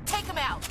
Take him out!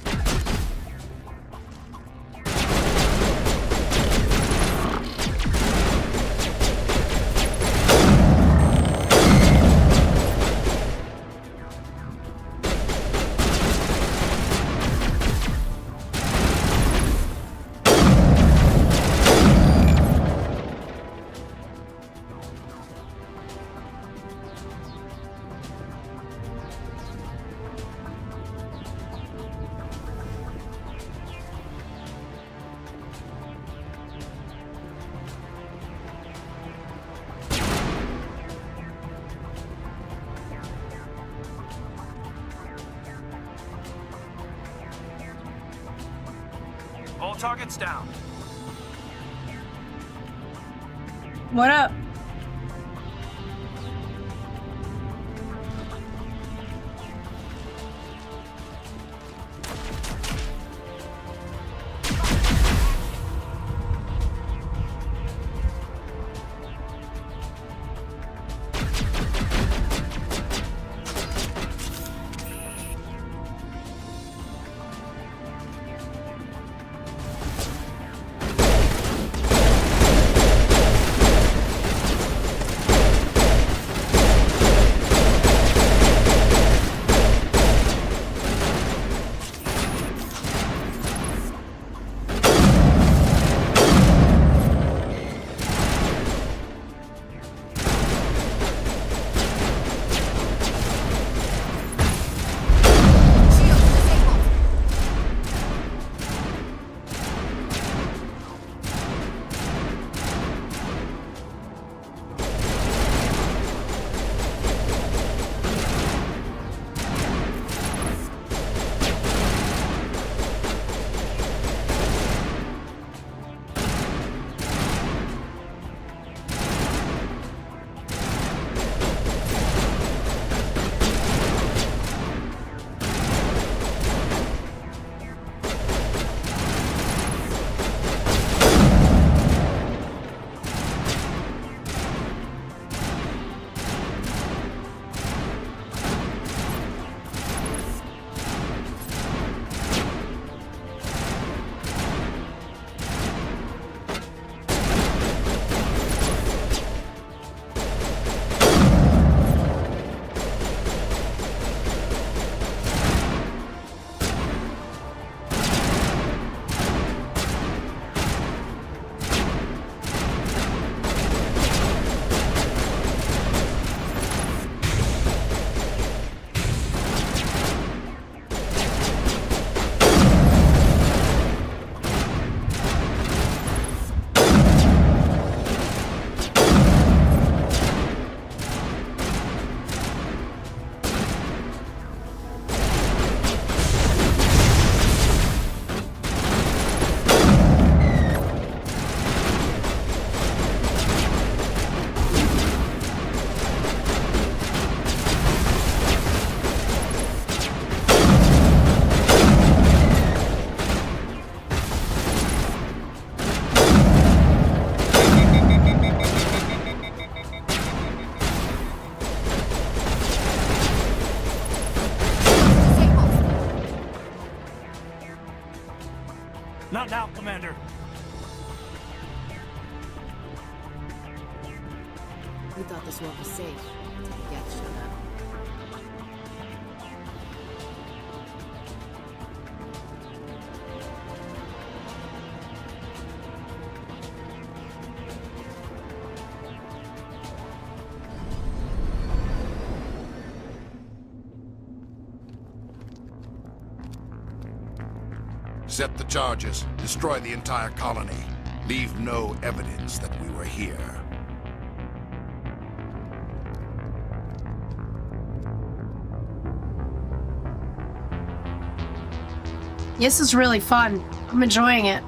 All targets down. What up? Not now, Commander. We thought this world was safe until the Geth showed up. Set the charges. Destroy the entire colony. Leave no evidence that we were here. This is really fun. I'm enjoying it.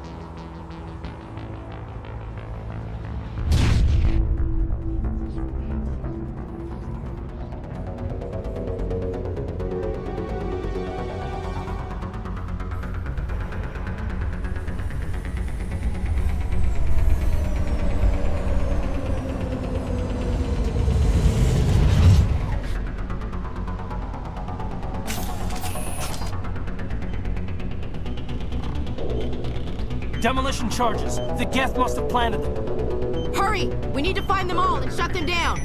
Demolition charges. The Geth must have planted them. Hurry! We need to find them all and shut them down!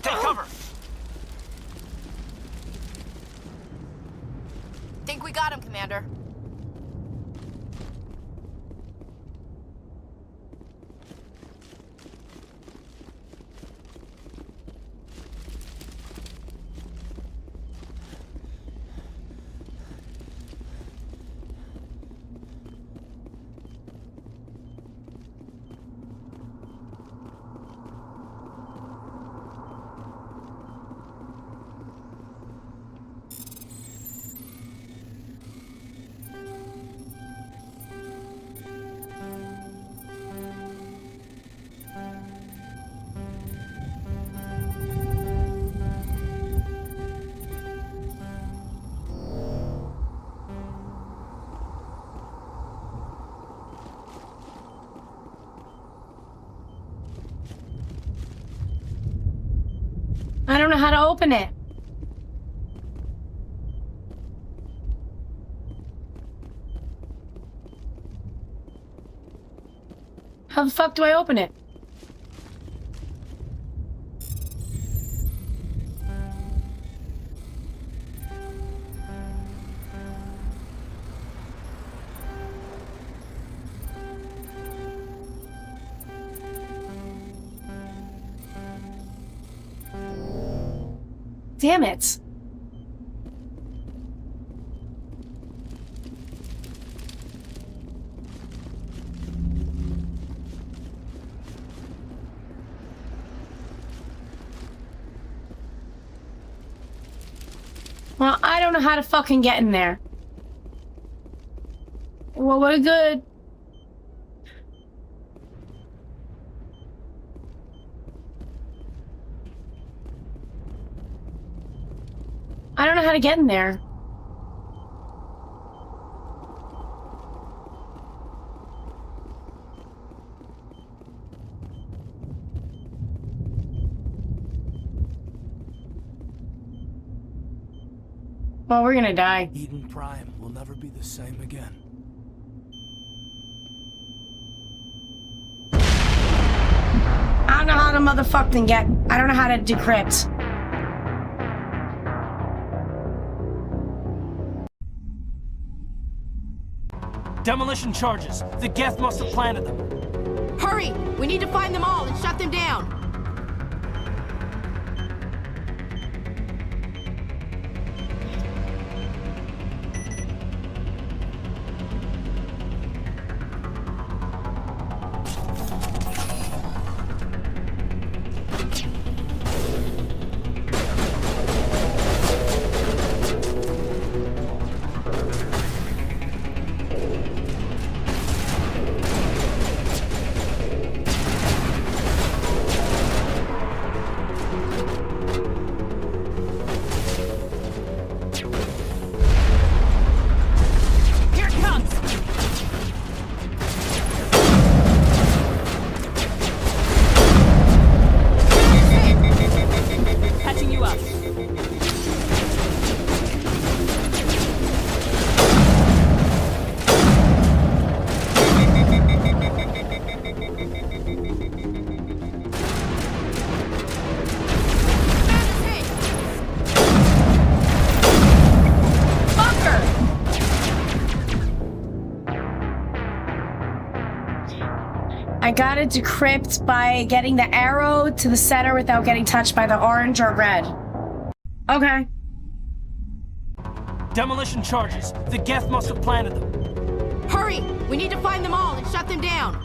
Take cover! Think we got him, Commander. I don't know how to open it. How the fuck do I open it? Damn it. Well, I don't know how to fucking get in there. Well, we're good. I don't know how to get in there. Well, we're gonna die. Eden Prime will never be the same again. I don't know how to motherfucking get. I don't know how to decrypt. Demolition charges. The Geth must have planted them. Hurry! We need to find them all and shut them down. I got it decrypt by getting the arrow to the center without getting touched by the orange or red. Okay. Demolition charges. The Geth must have planted them. Hurry! We need to find them all and shut them down.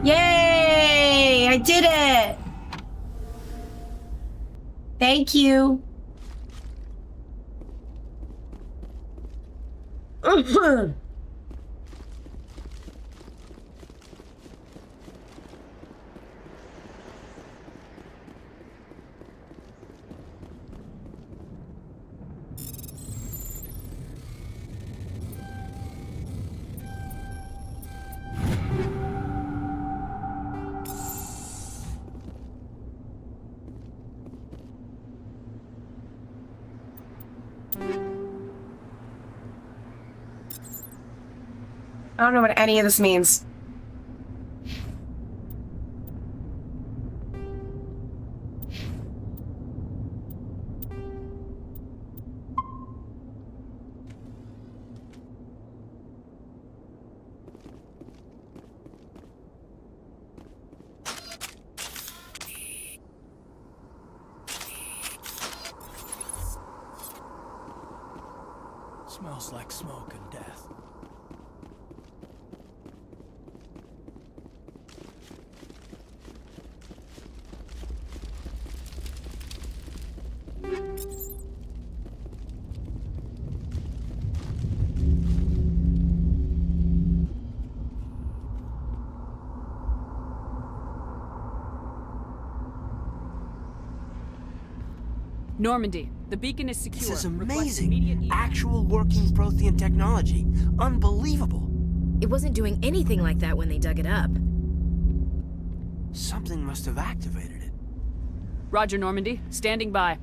Yay! I did it! Thank you. I don't know what any of this means. Smells like smoke and death. Normandy, the beacon is secure. This is Request immediate amazing. Actual working Prothean technology. Unbelievable. It wasn't doing anything like that when they dug it up. Something must have activated it. Roger, Normandy. Standing by.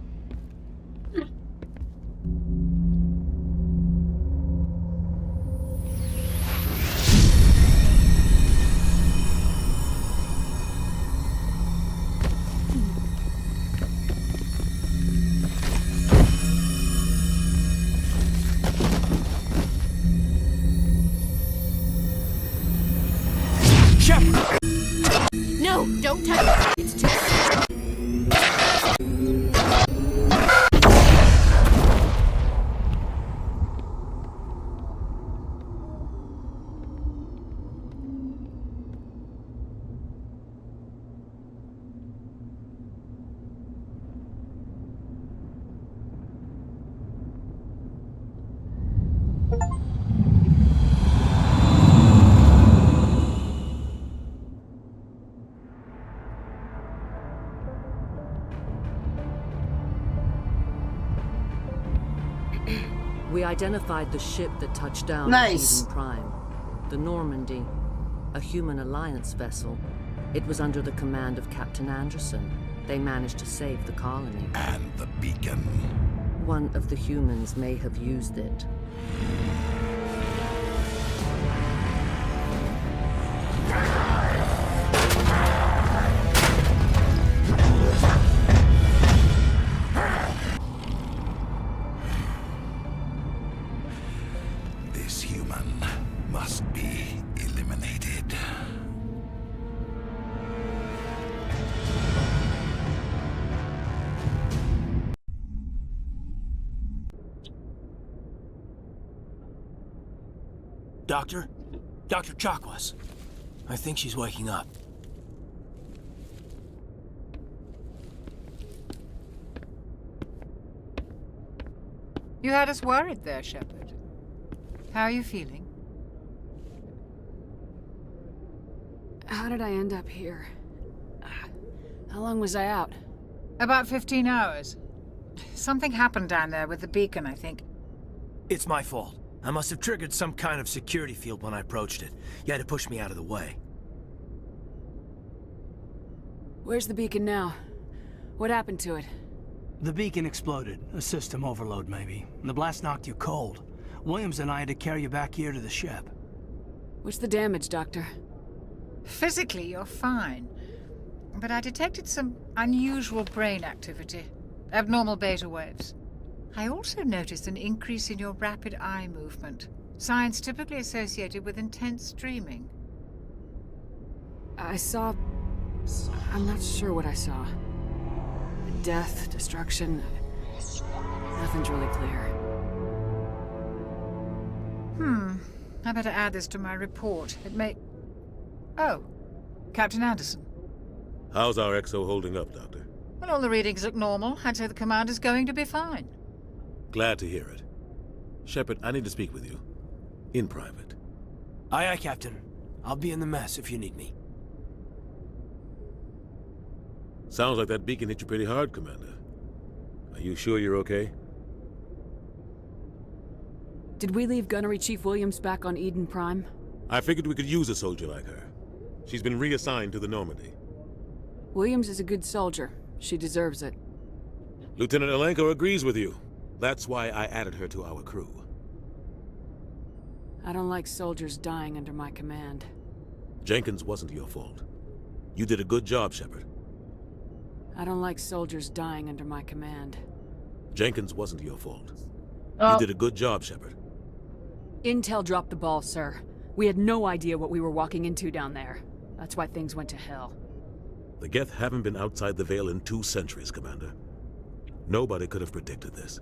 No, don't touch it. It's too... We identified the ship that touched down Nice. on Eden Prime. The Normandy. A human alliance vessel. It was under the command of Captain Anderson. They managed to save the colony. And the beacon. One of the humans may have used it. This human must be eliminated. Doctor? Dr. Chakwas. I think she's waking up. You had us worried there, Shepard. How are you feeling? How did I end up here? How long was I out? About 15 hours. Something happened down there with the beacon, I think. It's my fault. I must have triggered some kind of security field when I approached it. You had to push me out of the way. Where's the beacon now? What happened to it? The beacon exploded. A system overload, maybe. The blast knocked you cold. Williams and I had to carry you back here to the ship. What's the damage, Doctor? Physically, you're fine. But I detected some unusual brain activity. Abnormal beta waves. I also noticed an increase in your rapid eye movement. Signs typically associated with intense streaming. I saw I'm not sure what I saw. Death, destruction... Nothing's really clear. I better add this to my report. It may... Oh, Captain Anderson. How's our XO holding up, Doctor? Well, all the readings look normal. I'd say the commander's going to be fine. Glad to hear it. Shepard, I need to speak with you. In private. Aye, aye, Captain. I'll be in the mess if you need me. Sounds like that beacon hit you pretty hard, Commander. Are you sure you're okay? Did we leave Gunnery Chief Williams back on Eden Prime? I figured we could use a soldier like her. She's been reassigned to the Normandy. Williams is a good soldier. She deserves it. Lieutenant Alenko agrees with you. That's why I added her to our crew. I don't like soldiers dying under my command. Jenkins wasn't your fault. You did a good job, Shepard. I don't like soldiers dying under my command. Jenkins wasn't your fault. Oh. You did a good job, Shepard. Intel dropped the ball, sir. We had no idea what we were walking into down there. That's why things went to hell. The Geth haven't been outside the Veil in 2 centuries, Commander. Nobody could have predicted this.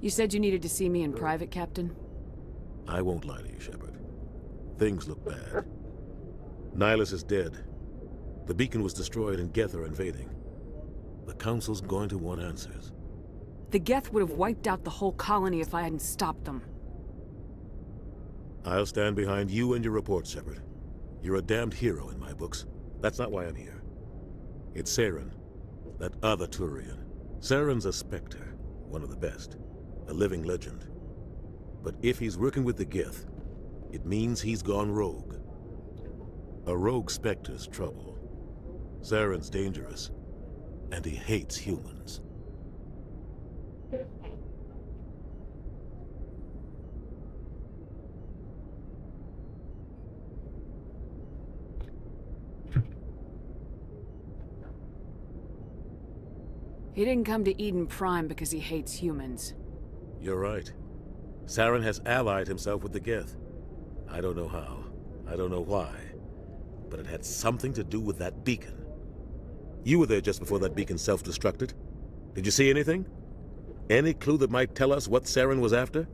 You said you needed to see me in private, Captain? I won't lie to you, Shepard. Things look bad. Nihilus is dead. The beacon was destroyed and Geth are invading. The Council's going to want answers. The Geth would have wiped out the whole colony if I hadn't stopped them. I'll stand behind you and your reports, Shepard. You're a damned hero in my books. That's not why I'm here. It's Saren, that other Turian. Saren's a Spectre, one of the best. A living legend. But if he's working with the Geth, it means he's gone rogue. A rogue Spectre's trouble. Saren's dangerous, and he hates humans. He didn't come to Eden Prime because he hates humans. You're right. Saren has allied himself with the Geth. I don't know how. I don't know why. But it had something to do with that beacon. You were there just before that beacon self-destructed. Did you see anything? Any clue that might tell us what Saren was after?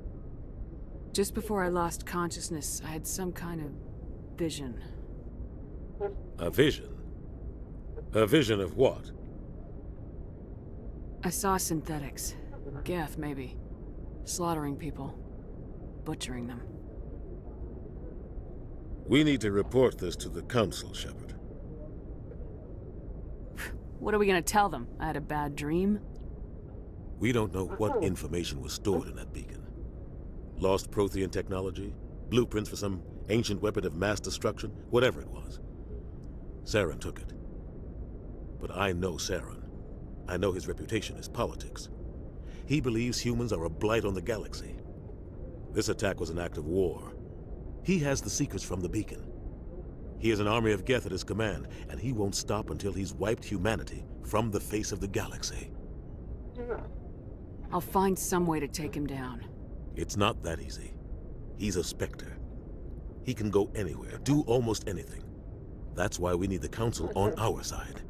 Just before I lost consciousness, I had some kind of vision. A vision? A vision of what? I saw synthetics. Geth, maybe. Slaughtering people. butchering them. We need to report this to the Council, Shepard. What are we gonna tell them? I had a bad dream? We don't know what information was stored in that beacon. Lost Prothean technology? Blueprints for some ancient weapon of mass destruction? Whatever it was. Saren took it. But I know Saren. I know his reputation is politics. He believes humans are a blight on the galaxy. This attack was an act of war. He has the secrets from the beacon. He has an army of Geth at his command, and he won't stop until he's wiped humanity from the face of the galaxy. I'll find some way to take him down. It's not that easy. He's a Spectre. He can go anywhere, do almost anything. That's why we need the Council on our side.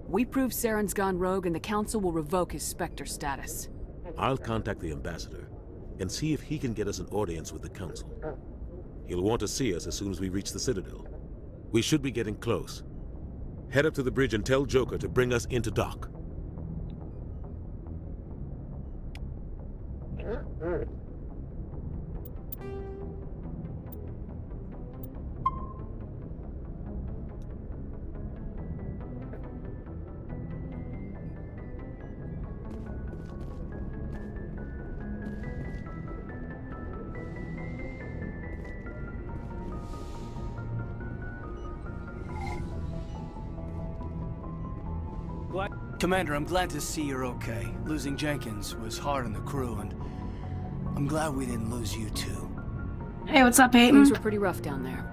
We prove Saren's gone rogue and the Council will revoke his Spectre status. I'll contact the Ambassador and see if he can get us an audience with the Council. He'll want to see us as soon as we reach the Citadel. We should be getting close. Head up to the bridge and tell Joker to bring us into dock. Commander, I'm glad to see you're okay. Losing Jenkins was hard on the crew, and I'm glad we didn't lose you too. Hey, what's up, Peyton? Things were pretty rough down there.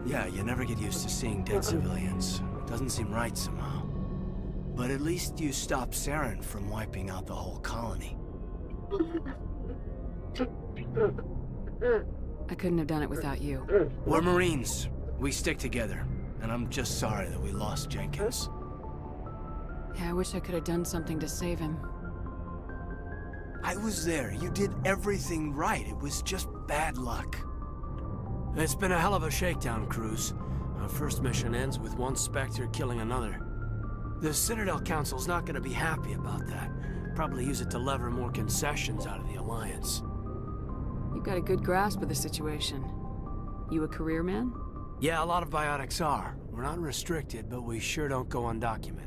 Yeah, you never get used to seeing dead civilians. Doesn't seem right somehow. But at least you stopped Saren from wiping out the whole colony. I couldn't have done it without you. We're Marines. We stick together. And I'm just sorry that we lost Jenkins. Yeah, I wish I could have done something to save him. I was there. You did everything right. It was just bad luck. It's been a hell of a shakedown, Cruz. Our first mission ends with one Spectre killing another. The Citadel Council's not gonna be happy about that. Probably use it to lever more concessions out of the Alliance. You've got a good grasp of the situation. You a career man? Yeah, a lot of biotics are. We're not restricted, but we sure don't go undocumented.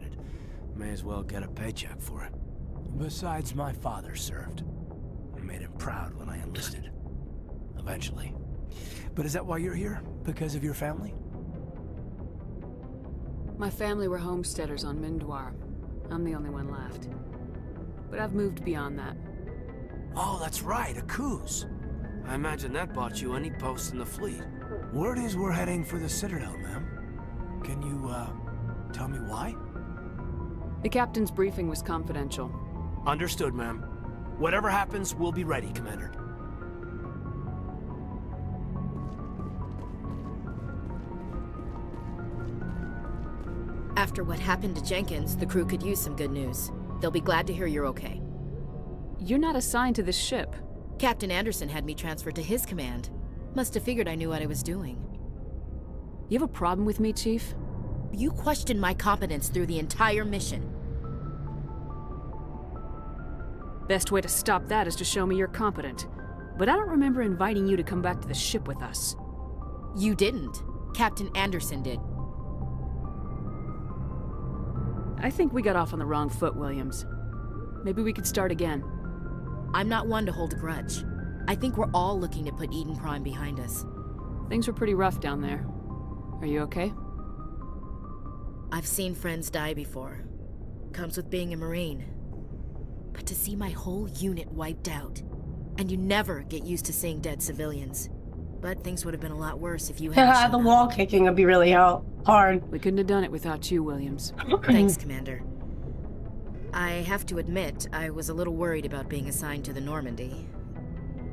May as well get a paycheck for it. Besides, my father served. I made him proud when I enlisted. Eventually. But is that why you're here? Because of your family? My family were homesteaders on Mindwar. I'm the only one left. But I've moved beyond that. Oh, that's right, a Kuz. I imagine that bought you any post in the fleet. Word is we're heading for the Citadel, ma'am. Can you, tell me why? The captain's briefing was confidential. Understood, ma'am. Whatever happens, we'll be ready, Commander. After what happened to Jenkins, the crew could use some good news. They'll be glad to hear you're okay. You're not assigned to this ship. Captain Anderson had me transferred to his command. Must have figured I knew what I was doing. You have a problem with me, Chief? You questioned my competence through the entire mission. Best way to stop that is to show me you're competent. But I don't remember inviting you to come back to the ship with us. You didn't. Captain Anderson did. I think we got off on the wrong foot, Williams. Maybe we could start again. I'm not one to hold a grudge. I think we're all looking to put Eden Prime behind us. Things were pretty rough down there. Are you okay? I've seen friends die before. Comes with being a Marine. But to see my whole unit wiped out, and you never get used to seeing dead civilians. But things would have been a lot worse if you had The wall kicking would be really hard. We couldn't have done it without you, Williams. Thanks, Commander. I have to admit, I was a little worried about being assigned to the Normandy.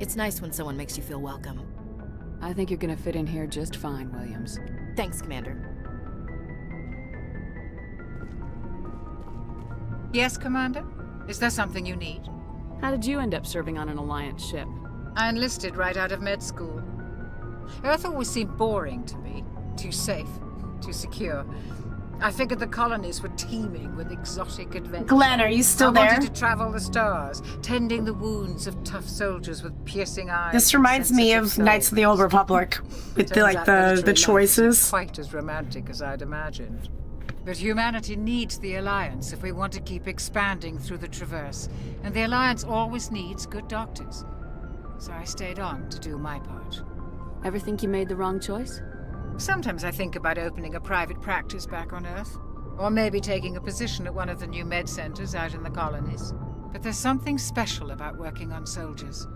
It's nice when someone makes you feel welcome. I think you're gonna fit in here just fine, Williams. Thanks, Commander. Yes, Commander? Is there something you need? How did you end up serving on an Alliance ship? I enlisted right out of med school. Earth always seemed boring to me. Too safe, too secure. I figured the colonies were teeming with exotic adventures. Glenn, are you still there? I wanted to travel the stars, tending the wounds of tough soldiers with piercing eyes. This reminds me of Knights of the Old Republic, with the choices. Quite as romantic as I'd imagined. But humanity needs the Alliance if we want to keep expanding through the Traverse, and the Alliance always needs good doctors. So I stayed on to do my part. Ever think you made the wrong choice? Sometimes I think about opening a private practice back on Earth, or maybe taking a position at one of the new med centers out in the colonies. But there's something special about working on soldiers.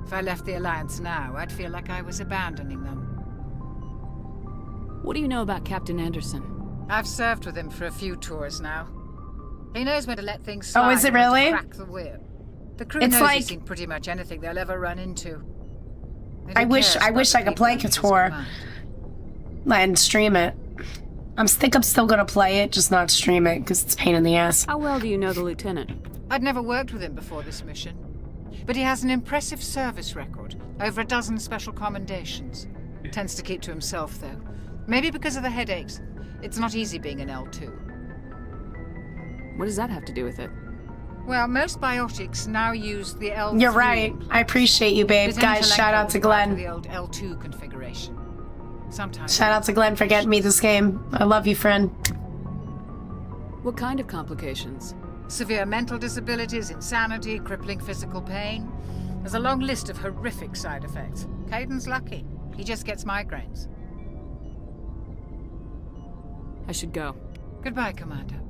If I left the Alliance now, I'd feel like I was abandoning them. What do you know about Captain Anderson? I've served with him for a few tours now. He knows when to let things slide. Oh, is it and when to really? crack the whip. The crew It's knows like- he's seen pretty much anything they'll ever run into. And I he wish cares I about wish the I could play people in his KOTOR command. and stream it. I think I'm still gonna play it, just not stream it, because it's a pain in the ass. How well do you know the lieutenant? I'd never worked with him before this mission. But he has an impressive service record, over a dozen special commendations. Tends to keep to himself, though. Maybe because of the headaches. It's not easy being an L2. What does that have to do with it? Well, most biotics now use the L3. You're right. I appreciate you, babe. His Guys, shout intellect out to goes back Glenn. the old L2 configuration. Sometimes. Shout out to Glenn for getting me this game. I love you, friend. What kind of complications? Severe mental disabilities, insanity, crippling physical pain. There's a long list of horrific side effects. Caden's lucky. He just gets migraines. I should go. Goodbye, Commander.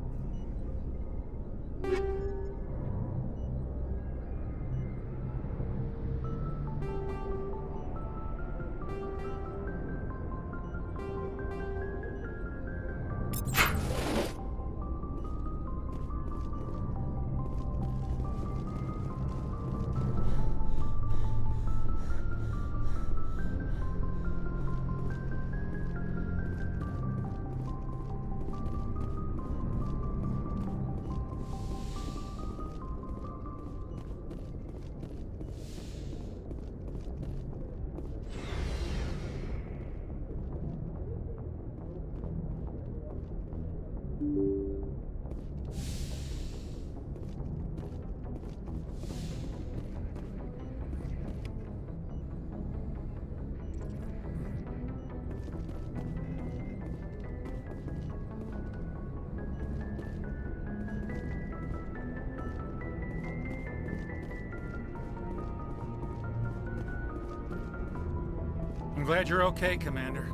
I'm glad you're okay, Commander.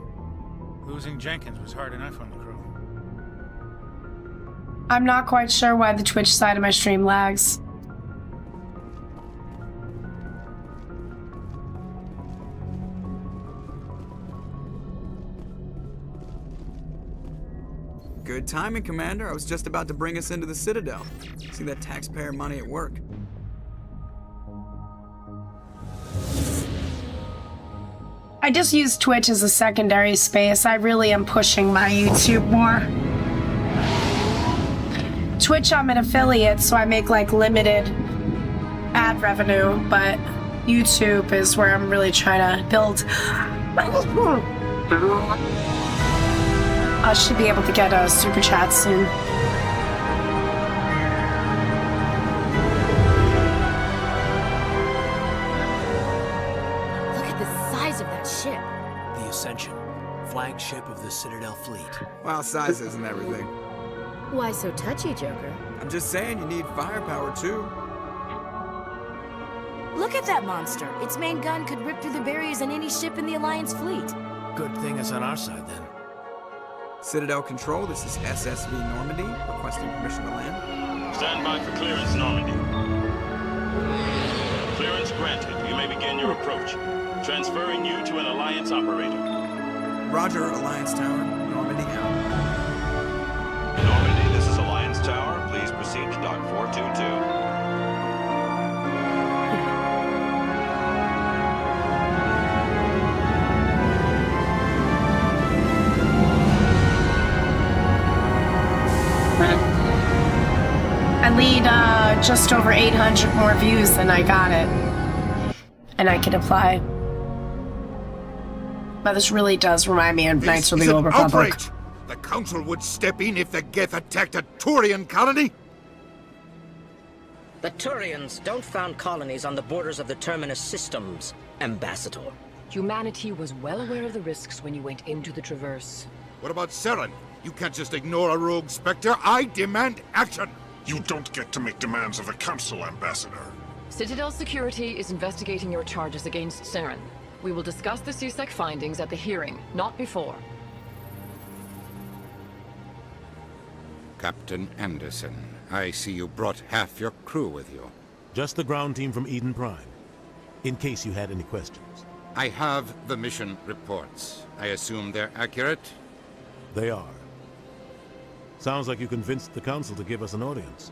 Losing Jenkins was hard enough on the crew. I'm not quite sure why the Twitch side of my stream lags. Good timing, Commander. I was just about to bring us into the Citadel. See that taxpayer money at work. I just use Twitch as a secondary space. I really am pushing my YouTube more. Twitch, I'm an affiliate, so I make like limited ad revenue, but YouTube is where I'm really trying to build. I should be able to get a super chat soon. Look at the size of that ship. The Ascension, flagship of the Citadel fleet. Well, size isn't everything. Why so touchy, Joker? I'm just saying you need firepower, too. Look at that monster. Its main gun could rip through the barriers in any ship in the Alliance fleet. Good thing it's on our side, then. Citadel Control, this is SSV Normandy, requesting permission to land. Stand by for clearance, Normandy. Clearance granted. You may begin your approach. Transferring you to an Alliance operator. Roger, Alliance Tower. Normandy out. Normandy, this is Alliance Tower. Please proceed to Dock 422. I lead just over 800 more views than I got it. And I can apply. But this really does remind me of Knights of the Old Republic. The The Council would step in if the Geth attacked a Turian colony? The Turians don't found colonies on the borders of the Terminus systems, Ambassador. Humanity was well aware of the risks when you went into the Traverse. What about Saren? You can't just ignore a rogue Spectre. I demand action! You don't get to make demands of the Council, Ambassador. Citadel Security is investigating your charges against Saren. We will discuss the CSEC findings at the hearing, not before. Captain Anderson, I see you brought half your crew with you. Just the ground team from Eden Prime, in case you had any questions. I have the mission reports. I assume they're accurate? They are. Sounds like you convinced the Council to give us an audience.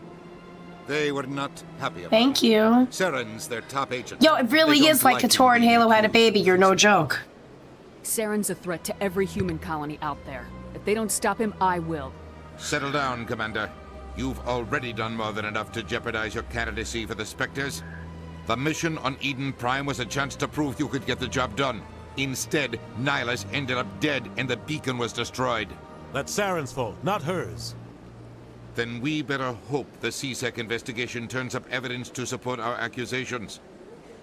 They were not happy about Thank it. you. Saren's their top agent. Yo, it really They is don't like Kator and Halo had a baby. You're no joke. Saren's a threat to every human colony out there. If they don't stop him, I will. Settle down, Commander. You've already done more than enough to jeopardize your candidacy for the Spectres. The mission on Eden Prime was a chance to prove you could get the job done. Instead, Nihilus ended up dead and the beacon was destroyed. That's Saren's fault, not hers. Then we better hope the CSEC investigation turns up evidence to support our accusations.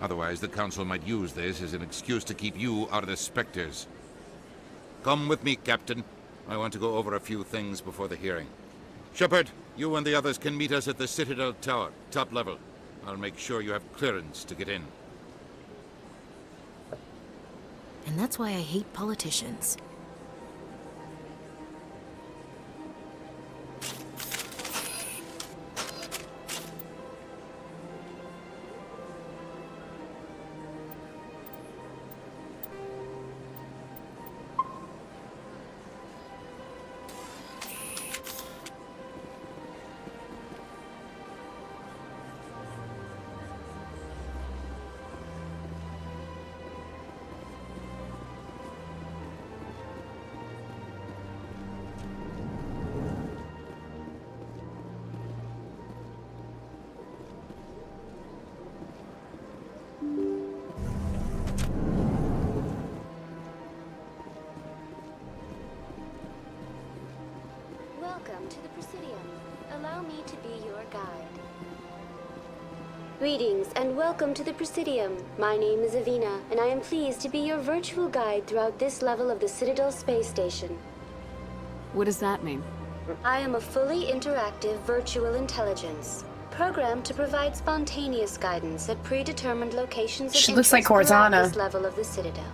Otherwise, the Council might use this as an excuse to keep you out of the Spectres. Come with me, Captain. I want to go over a few things before the hearing. Shepard, you and the others can meet us at the Citadel Tower, top level. I'll make sure you have clearance to get in. And that's why I hate politicians. Welcome to the Presidium. Allow me to be your guide. Greetings and welcome to the Presidium. My name is Avina, and I am pleased to be your virtual guide throughout this level of the Citadel Space Station. What does that mean? I am a fully interactive virtual intelligence, programmed to provide spontaneous guidance at predetermined locations of She looks like interest throughout Cortana. this level of the Citadel.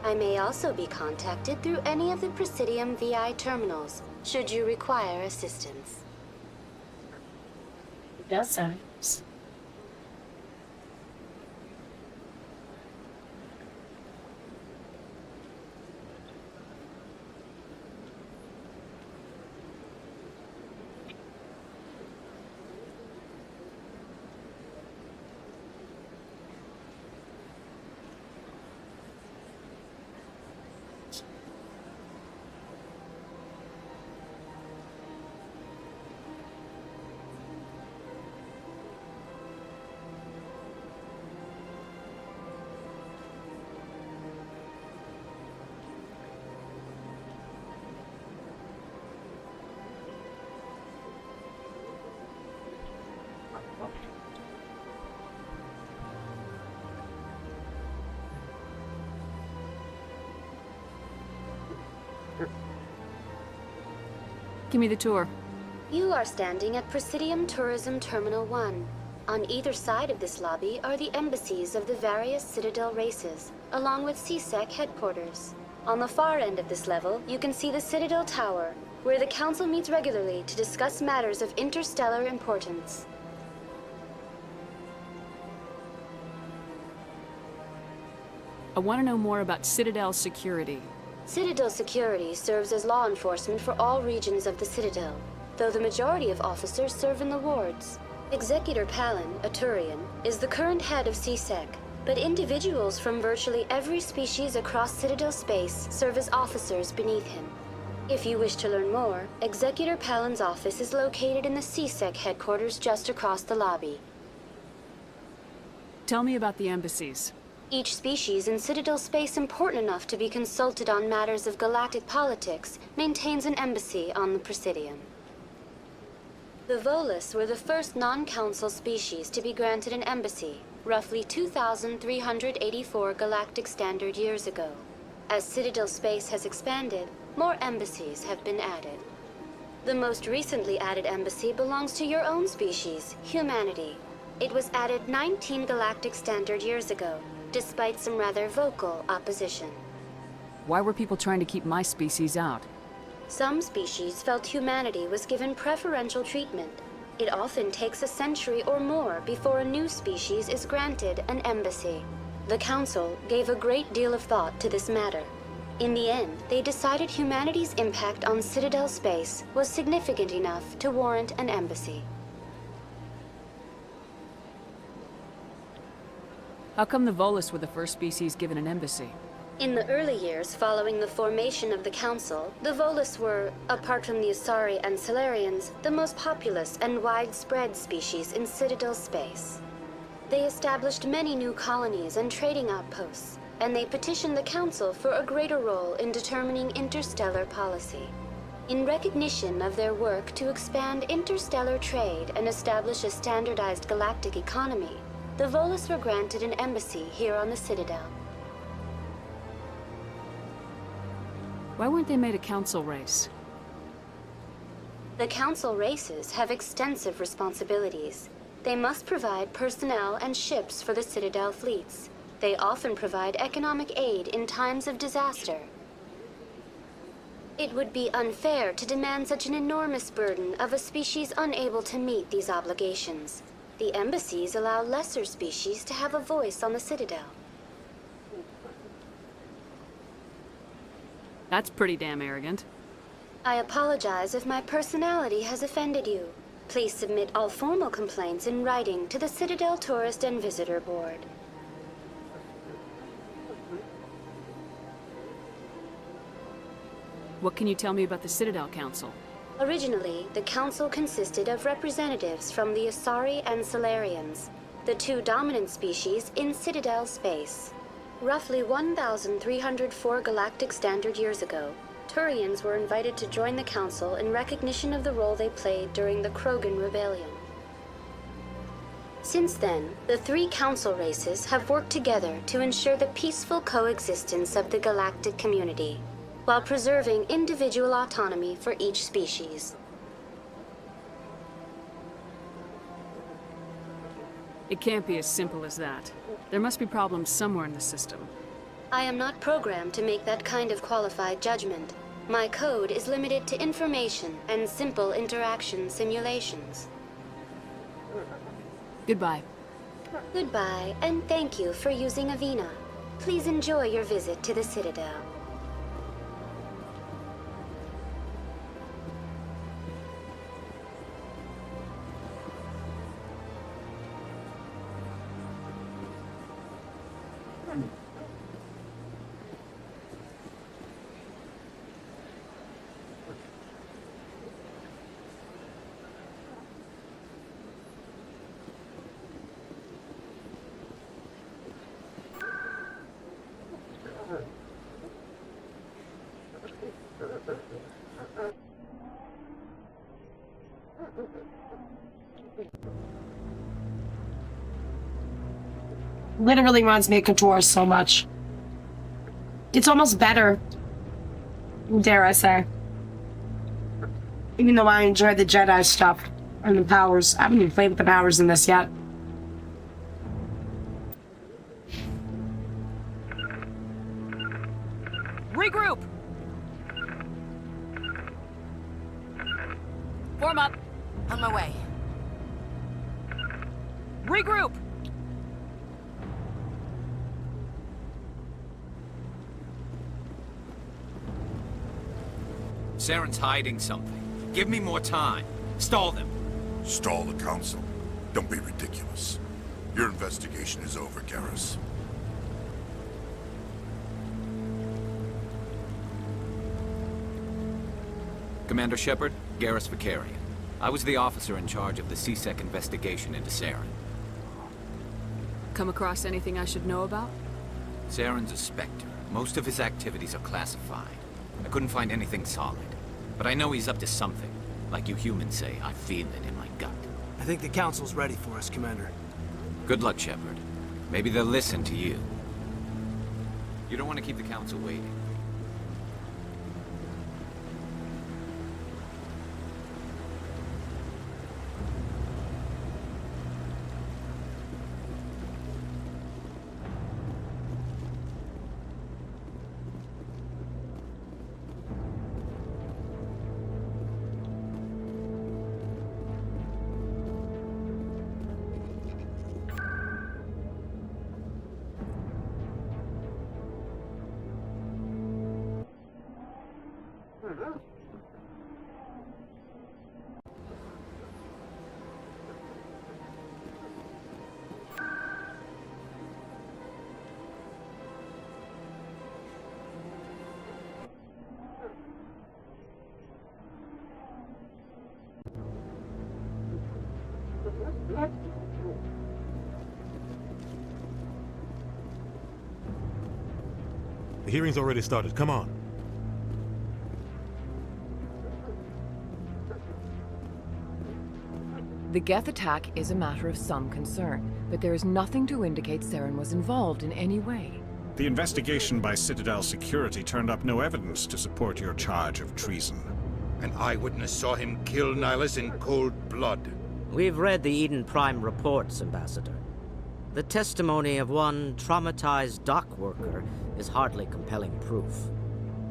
I may also be contacted through any of the Presidium VI terminals, should you require assistance. That's nice. Give me the tour. You are standing at Presidium Tourism Terminal 1. On either side of this lobby are the embassies of the various Citadel races, along with CSEC headquarters. On the far end of this level, you can see the Citadel Tower, where the Council meets regularly to discuss matters of interstellar importance. I want to know more about Citadel security. Citadel Security serves as law enforcement for all regions of the Citadel, though the majority of officers serve in the wards. Executor Palin, a Turian, is the current head of CSEC, but individuals from virtually every species across Citadel space serve as officers beneath him. If you wish to learn more, Executor Palin's office is located in the CSEC headquarters just across the lobby. Tell me about the embassies. Each species in Citadel space important enough to be consulted on matters of galactic politics maintains an embassy on the Presidium. The Volus were the first non-council species to be granted an embassy, roughly 2,384 galactic standard years ago. As Citadel space has expanded, more embassies have been added. The most recently added embassy belongs to your own species, humanity. It was added 19 galactic standard years ago, despite some rather vocal opposition. Why were people trying to keep my species out? Some species felt humanity was given preferential treatment. It often takes a century or more before a new species is granted an embassy. The Council gave a great deal of thought to this matter. In the end, they decided humanity's impact on Citadel space was significant enough to warrant an embassy. How come the Volus were the first species given an embassy? In the early years following the formation of the Council, the Volus were, apart from the Asari and Salarians, the most populous and widespread species in Citadel space. They established many new colonies and trading outposts, and they petitioned the Council for a greater role in determining interstellar policy. In recognition of their work to expand interstellar trade and establish a standardized galactic economy, the Volus were granted an embassy here on the Citadel. Why weren't they made a council race? The Council races have extensive responsibilities. They must provide personnel and ships for the Citadel fleets. They often provide economic aid in times of disaster. It would be unfair to demand such an enormous burden of a species unable to meet these obligations. The embassies allow lesser species to have a voice on the Citadel. That's pretty damn arrogant. I apologize if my personality has offended you. Please submit all formal complaints in writing to the Citadel Tourist and Visitor Board. What can you tell me about the Citadel Council? Originally, the Council consisted of representatives from the Asari and Salarians, the two dominant species in Citadel space. Roughly 1,304 galactic standard years ago, Turians were invited to join the Council in recognition of the role they played during the Krogan Rebellion. Since then, the three Council races have worked together to ensure the peaceful coexistence of the galactic community, while preserving individual autonomy for each species. It can't be as simple as that. There must be problems somewhere in the system. I am not programmed to make that kind of qualified judgment. My code is limited to information and simple interaction simulations. Goodbye. Goodbye, and thank you for using Avina. Please enjoy your visit to the Citadel. Literally reminds me of Couture so much. It's almost better, dare I say. Even though I enjoy the Jedi stuff and the powers. I haven't even played with the powers in this yet. Regroup! Form up. On my way. Regroup! Saren's hiding something. Give me more time. Stall them. Stall the Council? Don't be ridiculous. Your investigation is over, Garrus. Commander Shepard, Garrus Vicarian. I was the officer in charge of the CSEC investigation into Saren. Come across anything I should know about? Saren's a Spectre. Most of his activities are classified. I couldn't find anything solid. But I know he's up to something. Like you humans say, I feel it in my gut. I think the Council's ready for us, Commander. Good luck, Shepard. Maybe they'll listen to you. You don't want to keep the Council waiting. The hearing's already started. Come on. The Geth attack is a matter of some concern, but there is nothing to indicate Saren was involved in any way. The investigation by Citadel Security turned up no evidence to support your charge of treason. An eyewitness saw him kill Nihilus in cold blood. We've read the Eden Prime reports, Ambassador. The testimony of one traumatized dock worker is hardly compelling proof.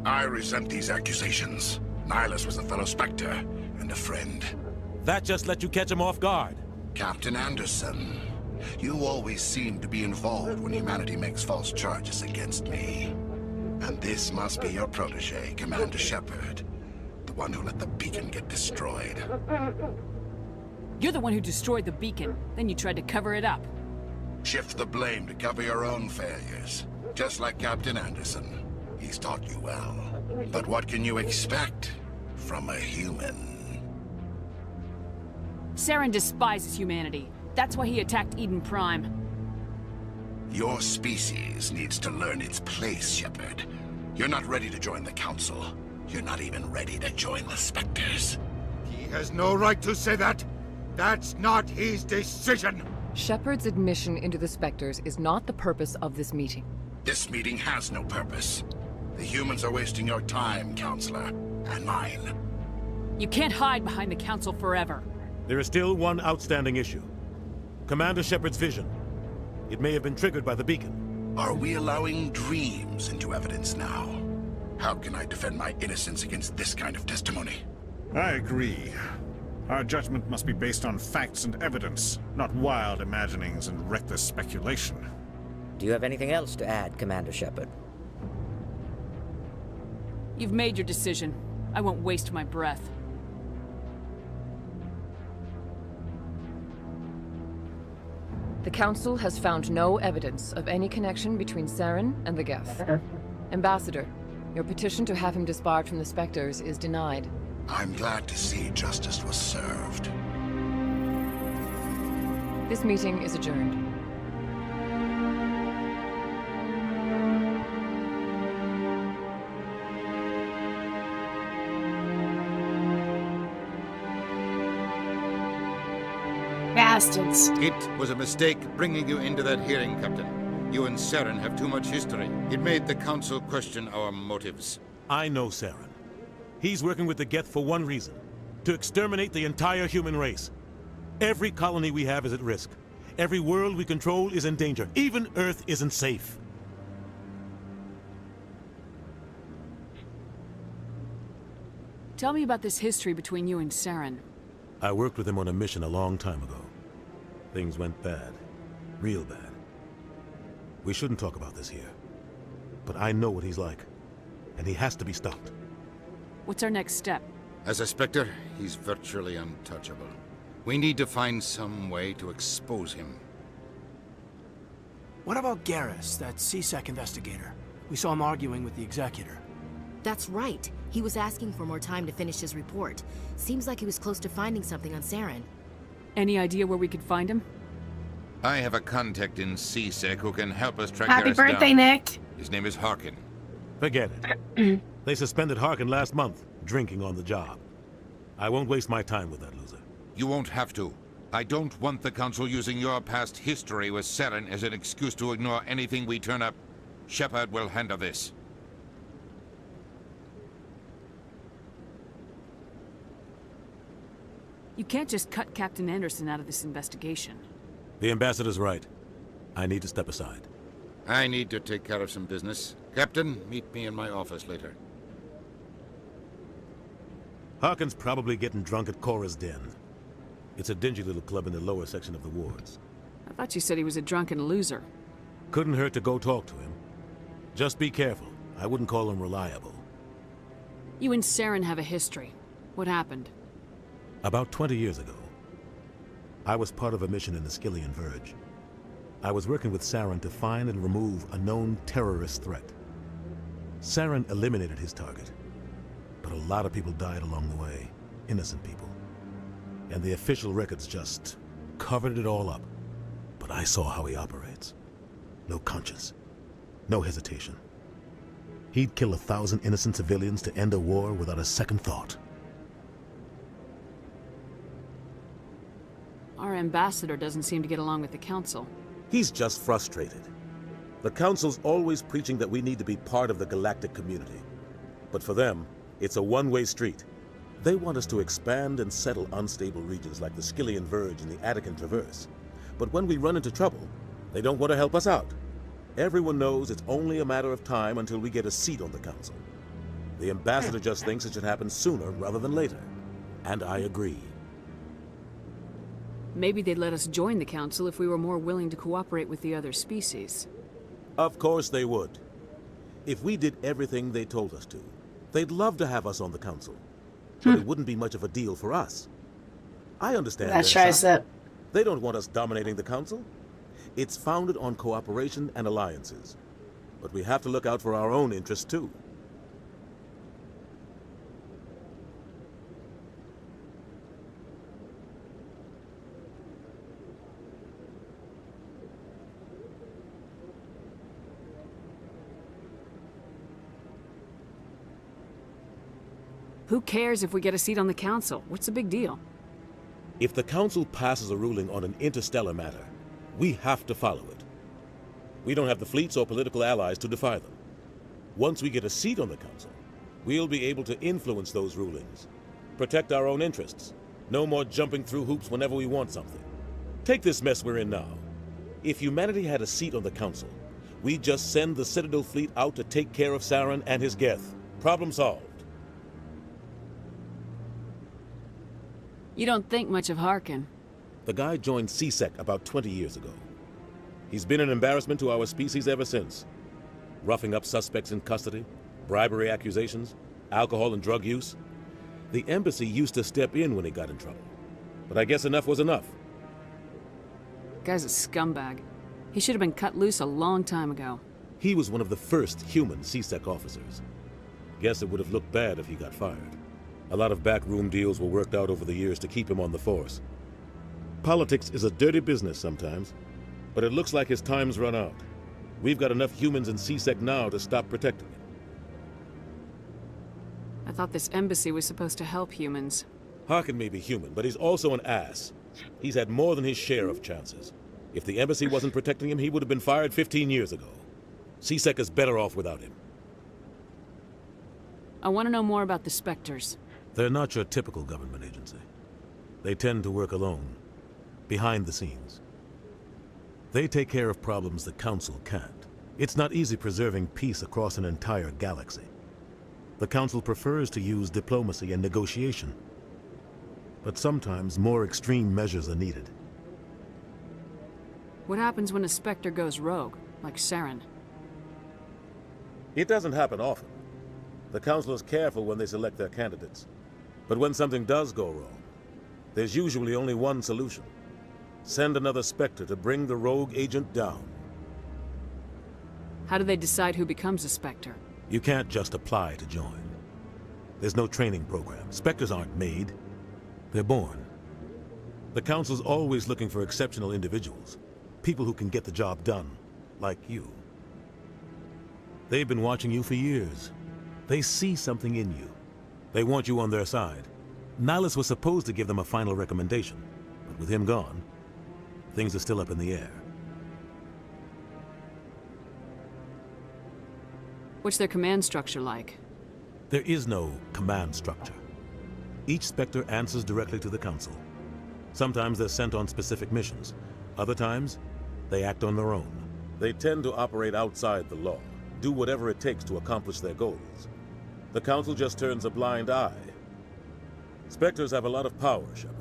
I resent these accusations. Nihilus was a fellow Spectre and a friend. That just let you catch him off guard. Captain Anderson, you always seem to be involved when humanity makes false charges against me. And this must be your protege, Commander Shepard. The one who let the beacon get destroyed. You're the one who destroyed the beacon. Then you tried to cover it up. Shift the blame to cover your own failures. Just like Captain Anderson. He's taught you well. But what can you expect from a human? Saren despises humanity. That's why he attacked Eden Prime. Your species needs to learn its place, Shepard. You're not ready to join the Council. You're not even ready to join the Spectres. He has no right to say that. That's not his decision. Shepard's admission into the Spectres is not the purpose of this meeting. This meeting has no purpose. The humans are wasting your time, Counselor, and mine. You can't hide behind the Council forever. There is still one outstanding issue. Commander Shepard's vision. It may have been triggered by the beacon. Are we allowing dreams into evidence now? How can I defend my innocence against this kind of testimony? I agree. Our judgment must be based on facts and evidence, not wild imaginings and reckless speculation. Do you have anything else to add, Commander Shepard? You've made your decision. I won't waste my breath. The Council has found no evidence of any connection between Saren and the Geth. Ambassador, your petition to have him disbarred from the Spectres is denied. I'm glad to see justice was served. This meeting is adjourned. Bastards. It was a mistake bringing you into that hearing, Captain. You and Saren have too much history. It made the Council question our motives. I know Saren. He's working with the Geth for one reason. To exterminate the entire human race. Every colony we have is at risk. Every world we control is in danger. Even Earth isn't safe. Tell me about this history between you and Saren. I worked with him on a mission a long time ago. Things went bad. Real bad. We shouldn't talk about this here. But I know what he's like. And he has to be stopped. What's our next step? As a Spectre, he's virtually untouchable. We need to find some way to expose him. What about Garrus, that CSEC investigator? We saw him arguing with the Executor. That's right. He was asking for more time to finish his report. Seems like he was close to finding something on Saren. Any idea where we could find him? I have a contact in CSEC who can help us track Happy Garrus down. birthday, Nick. His name is Harkin. Forget it. They suspended Harkin last month, drinking on the job. I won't waste my time with that loser. You won't have to. I don't want the Council using your past history with Saren as an excuse to ignore anything we turn up. Shepard will handle this. You can't just cut Captain Anderson out of this investigation. The ambassador's right. I need to step aside. I need to take care of some business. Captain, meet me in my office later. Harkin's probably getting drunk at Cora's Den. It's a dingy little club in the lower section of the wards. I thought you said he was a drunken loser. Couldn't hurt to go talk to him. Just be careful. I wouldn't call him reliable. You and Saren have a history. What happened? About 20 years ago, I was part of a mission in the Skillian Verge. I was working with Saren to find and remove a known terrorist threat. Saren eliminated his target, but a lot of people died along the way, innocent people. And the official records just covered it all up. But I saw how he operates. No conscience, no hesitation. He'd kill 1,000 innocent civilians to end a war without a second thought. Our ambassador doesn't seem to get along with the Council. He's just frustrated. The Council's always preaching that we need to be part of the galactic community. But for them, it's a one-way street. They want us to expand and settle unstable regions like the Skillian Verge and the Attican Traverse. But when we run into trouble, they don't want to help us out. Everyone knows it's only a matter of time until we get a seat on the Council. The ambassador just thinks it should happen sooner rather than later. And I agree. Maybe they'd let us join the Council if we were more willing to cooperate with the other species. Of course they would. If we did everything they told us to, they'd love to have us on the Council. But it wouldn't be much of a deal for us. I understand That tries it. They don't want us dominating the Council. It's founded on cooperation and alliances. But we have to look out for our own interests too. Who cares if we get a seat on the Council? What's the big deal? If the Council passes a ruling on an interstellar matter, we have to follow it. We don't have the fleets or political allies to defy them. Once we get a seat on the Council, we'll be able to influence those rulings, protect our own interests. No more jumping through hoops whenever we want something. Take this mess we're in now. If humanity had a seat on the Council, we'd just send the Citadel fleet out to take care of Saren and his Geth. Problem solved. You don't think much of Harkin. The guy joined CSEC about 20 years ago. He's been an embarrassment to our species ever since. Roughing up suspects in custody, bribery accusations, alcohol and drug use. The embassy used to step in when he got in trouble. But I guess enough was enough. Guy's a scumbag. He should have been cut loose a long time ago. He was one of the first human CSEC officers. Guess it would have looked bad if he got fired. A lot of backroom deals were worked out over the years to keep him on the force. Politics is a dirty business sometimes, but it looks like his time's run out. We've got enough humans in CSEC now to stop protecting him. I thought this embassy was supposed to help humans. Harkin may be human, but he's also an ass. He's had more than his share of chances. If the embassy wasn't protecting him, he would have been fired 15 years ago. CSEC is better off without him. I want to know more about the Spectres. They're not your typical government agency. They tend to work alone, behind the scenes. They take care of problems the Council can't. It's not easy preserving peace across an entire galaxy. The Council prefers to use diplomacy and negotiation. But sometimes more extreme measures are needed. What happens when a Spectre goes rogue, like Saren? It doesn't happen often. The Council is careful when they select their candidates. But when something does go wrong, there's usually only one solution. Send another Spectre to bring the rogue agent down. How do they decide who becomes a Spectre? You can't just apply to join. There's no training program. Spectres aren't made. They're born. The Council's always looking for exceptional individuals. People who can get the job done, like you. They've been watching you for years. They see something in you. They want you on their side. Nihilus was supposed to give them a final recommendation, but with him gone, things are still up in the air. What's their command structure like? There is no command structure. Each Spectre answers directly to the Council. Sometimes they're sent on specific missions. Other times, they act on their own. They tend to operate outside the law, do whatever it takes to accomplish their goals. The Council just turns a blind eye. Spectres have a lot of power, Shepard.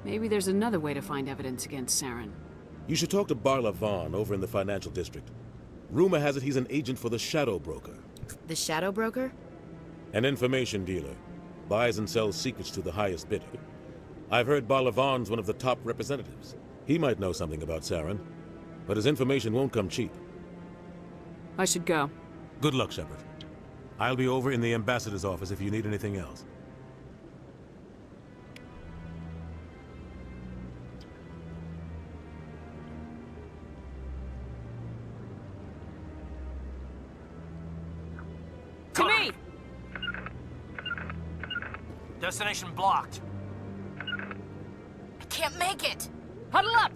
Maybe there's another way to find evidence against Saren. You should talk to Barla Vaughn over in the financial district. Rumor has it he's an agent for the Shadow Broker. The Shadow Broker? An information dealer. Buys and sells secrets to the highest bidder. I've heard Barla Vaughn's one of the top representatives. He might know something about Saren, but his information won't come cheap. I should go. Good luck, Shepard. I'll be over in the ambassador's office if you need anything else. To me! Destination blocked. I can't make it! Huddle up!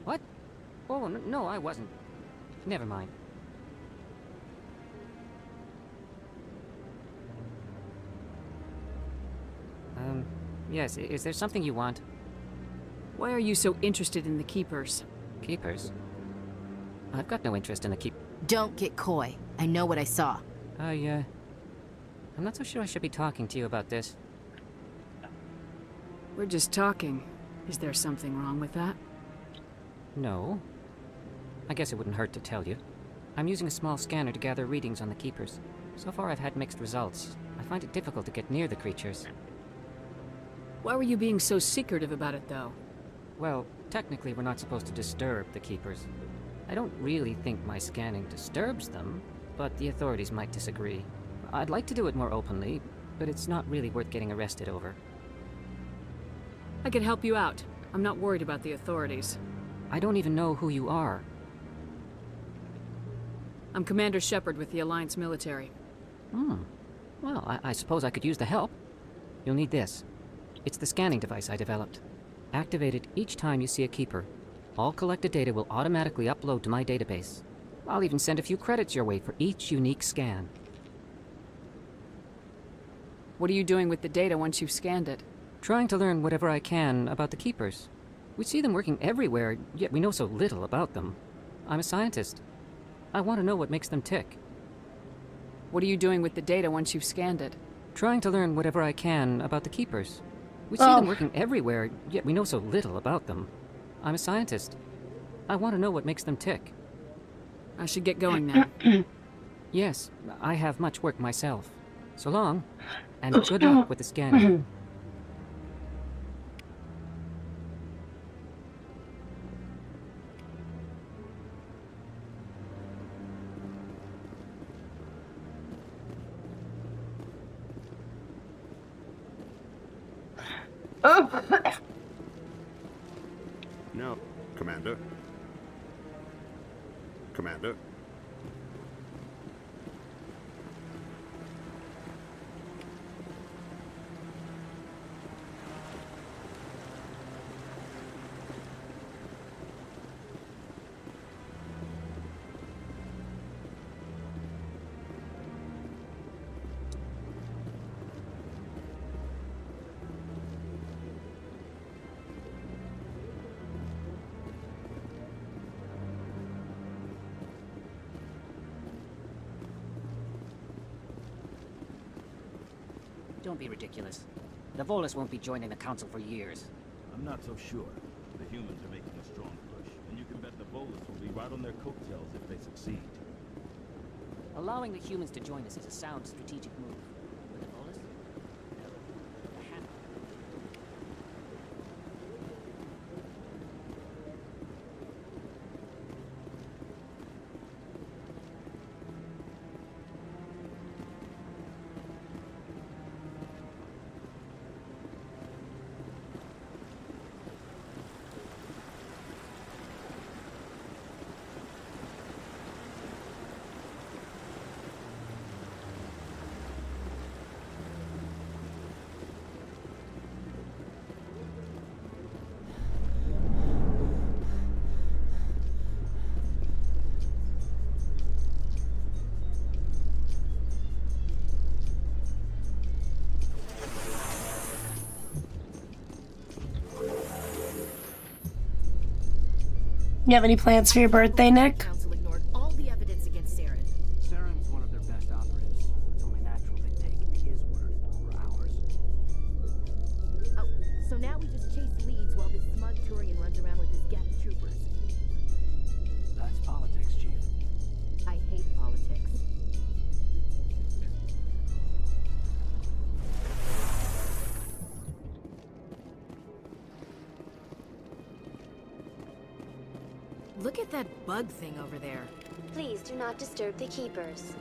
What? Oh, no, I wasn't. Never mind. Yes, is there something you want? Why are you so interested in the Keepers? Keepers? I've got no interest in the Don't get coy. I know what I saw. I'm not so sure I should be talking to you about this. We're just talking. Is there something wrong with that? No. I guess it wouldn't hurt to tell you. I'm using a small scanner to gather readings on the Keepers. So far I've had mixed results. I find it difficult to get near the creatures. Why were you being so secretive about it, though? Well, technically we're not supposed to disturb the Keepers. I don't really think my scanning disturbs them, but the authorities might disagree. I'd like to do it more openly, but it's not really worth getting arrested over. I could help you out. I'm not worried about the authorities. I don't even know who you are. I'm Commander Shepard with the Alliance military. Well, I suppose I could use the help. You'll need this. It's the scanning device I developed. Activate it each time you see a Keeper. All collected data will automatically upload to my database. I'll even send a few credits your way for each unique scan. What are you doing with the data once you've scanned it? Trying to learn whatever I can about the Keepers. We see them working everywhere, yet we know so little about them. I'm a scientist. I want to know what makes them tick. What are you doing with the data once you've scanned it? Trying to learn whatever I can about the Keepers. We see them working everywhere, yet we know so little about them. I'm a scientist. I want to know what makes them tick. I should get going now. Yes, I have much work myself. So long, and good luck with the scanning. No, Commander. Commander. Don't be ridiculous. The Volus won't be joining the Council for years. I'm not so sure. The humans are making a strong push, and you can bet the Volus will be right on their coattails if they succeed. Allowing the humans to join us is a sound strategic move. But the Volus? You have any plans for your birthday, Nick? Council ignored all the evidence against Saren. Saren's one of their best operatives. It's only natural they take his word over ours. Oh, so now we just chase leads while this smug Turian runs around with his Geth troopers. That's politics, Chief. I hate politics. Look at that bug thing over there. Please do not disturb the keepers.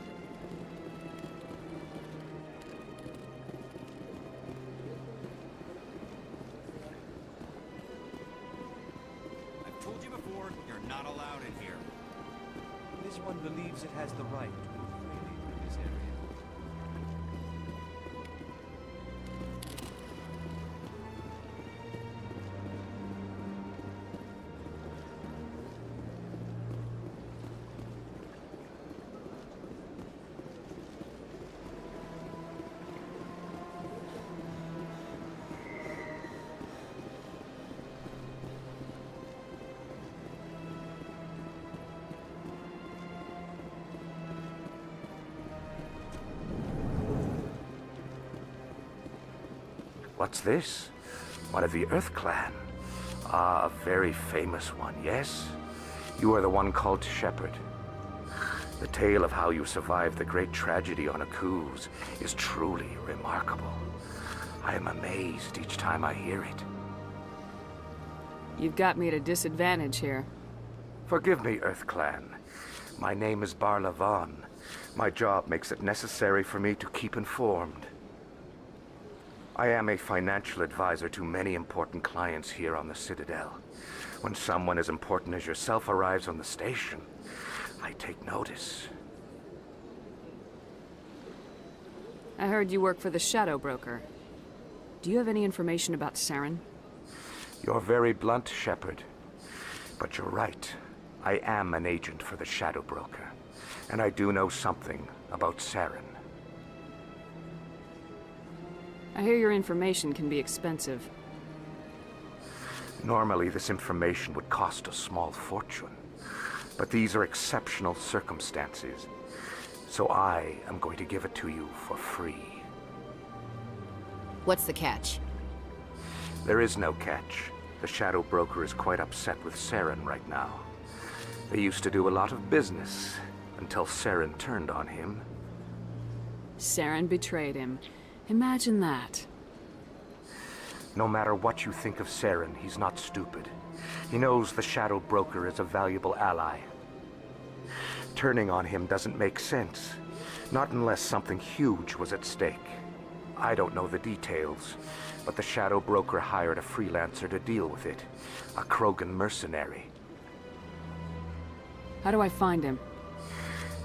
I've told you before, you're not allowed in here. This one believes it has the right to move freely through this area. What's this? One of the Earth Clan. Ah, a very famous one, yes? You are the one called Shepherd. The tale of how you survived the great tragedy on Akuz is truly remarkable. I am amazed each time I hear it. You've got me at a disadvantage here. Forgive me, Earth Clan. My name is Barla Vaughn. My job makes it necessary for me to keep informed. I am a financial advisor to many important clients here on the Citadel. When someone as important as yourself arrives on the station, I take notice. I heard you work for the Shadow Broker. Do you have any information about Saren? You're very blunt, Shepherd. But you're right. I am an agent for the Shadow Broker. And I do know something about Saren. I hear your information can be expensive. Normally, this information would cost a small fortune. But these are exceptional circumstances. So I am going to give it to you for free. What's the catch? There is no catch. The Shadow Broker is quite upset with Saren right now. They used to do a lot of business, until Saren turned on him. Saren betrayed him. Imagine that. No matter what you think of Saren, he's not stupid. He knows the Shadow Broker is a valuable ally. Turning on him doesn't make sense. Not unless something huge was at stake. I don't know the details, but the Shadow Broker hired a freelancer to deal with it. A Krogan mercenary. How do I find him?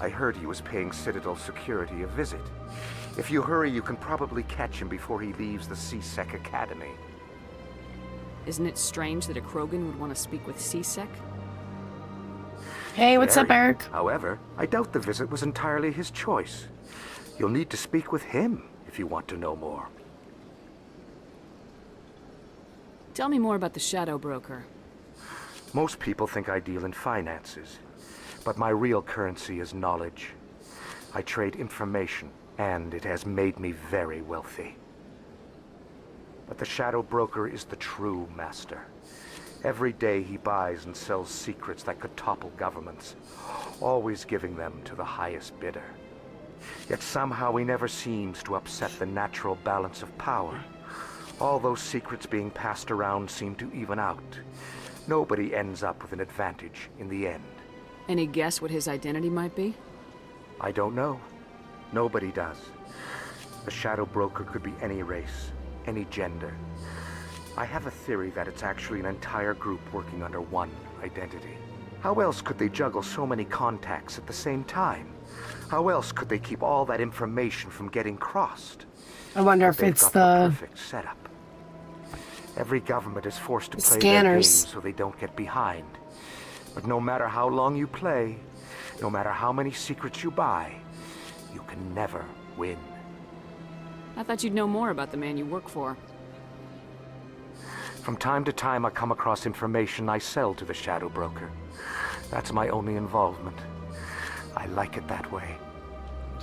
I heard he was paying Citadel security a visit. If you hurry, you can probably catch him before he leaves the C-Sec Academy. Isn't it strange that a Krogan would want to speak with C-Sec? Hey, what's up, Very. Eric? However, I doubt the visit was entirely his choice. You'll need to speak with him if you want to know more. Tell me more about the Shadow Broker. Most people think I deal in finances, but my real currency is knowledge. I trade information, and it has made me very wealthy. But the Shadow Broker is the true master. Every day he buys and sells secrets that could topple governments, always giving them to the highest bidder. Yet somehow he never seems to upset the natural balance of power. All those secrets being passed around seem to even out. Nobody ends up with an advantage in the end. Any guess what his identity might be? I don't know. Nobody does. The Shadow Broker could be any race, any gender. I have a theory that it's actually an entire group working under one identity. How else could they juggle so many contacts at the same time? How else could they keep all that information from getting crossed? I wonder But if they've it's got the perfect setup. Every government is forced to play scanners. their game so they don't get behind. But no matter how long you play, no matter how many secrets you buy, you can never win. I thought you'd know more about the man you work for. From time to time, I come across information I sell to the Shadow Broker. That's my only involvement. I like it that way.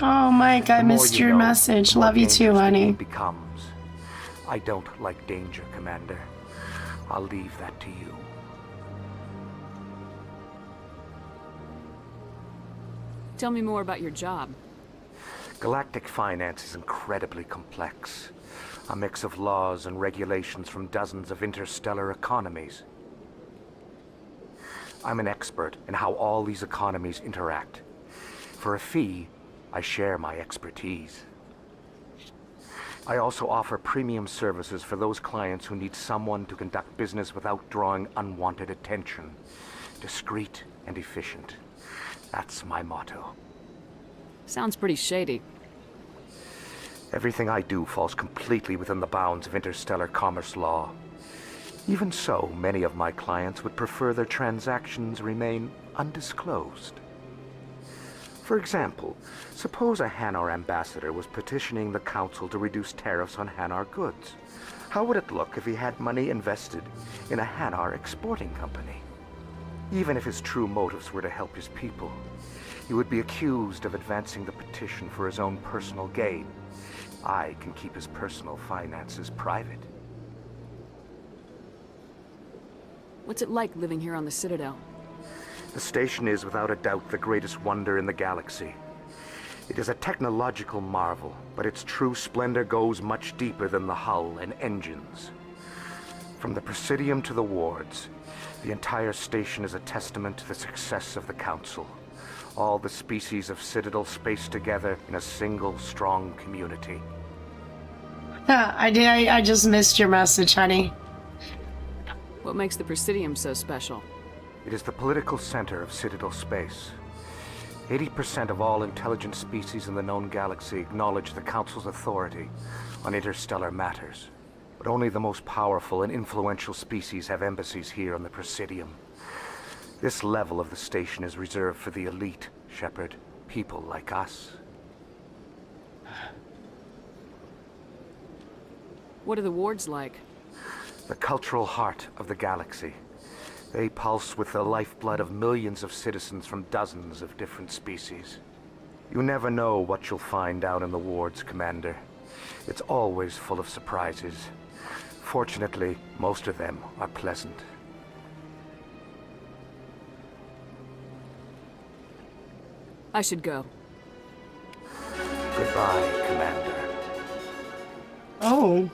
Oh, Mike, I The more missed you your know, message. the more Love you too, dangerous the honey. game becomes. I don't like danger, Commander. I'll leave that to you. Tell me more about your job. Galactic finance is incredibly complex. A mix of laws and regulations from dozens of interstellar economies. I'm an expert in how all these economies interact. For a fee, I share my expertise. I also offer premium services for those clients who need someone to conduct business without drawing unwanted attention. Discreet and efficient. That's my motto. Sounds pretty shady. Everything I do falls completely within the bounds of interstellar commerce law. Even so, many of my clients would prefer their transactions remain undisclosed. For example, suppose a Hanar ambassador was petitioning the Council to reduce tariffs on Hanar goods. How would it look if he had money invested in a Hanar exporting company? Even if his true motives were to help his people, he would be accused of advancing the petition for his own personal gain. I can keep his personal finances private. What's it like living here on the Citadel? The station is without a doubt the greatest wonder in the galaxy. It is a technological marvel, but its true splendor goes much deeper than the hull and engines. From the Presidium to the wards, the entire station is a testament to the success of the Council. All the species of Citadel spaced together in a single, strong community. I just missed your message, honey. What makes the Presidium so special? It is the political center of Citadel space. 80% of all intelligent species in the known galaxy acknowledge the Council's authority on interstellar matters. But only the most powerful and influential species have embassies here on the Presidium. This level of the station is reserved for the elite, Shepard. People like us. What are the wards like? The cultural heart of the galaxy. They pulse with the lifeblood of millions of citizens from dozens of different species. You never know what you'll find out in the wards, Commander. It's always full of surprises. Fortunately, most of them are pleasant. I should go. Goodbye, Commander. Oh.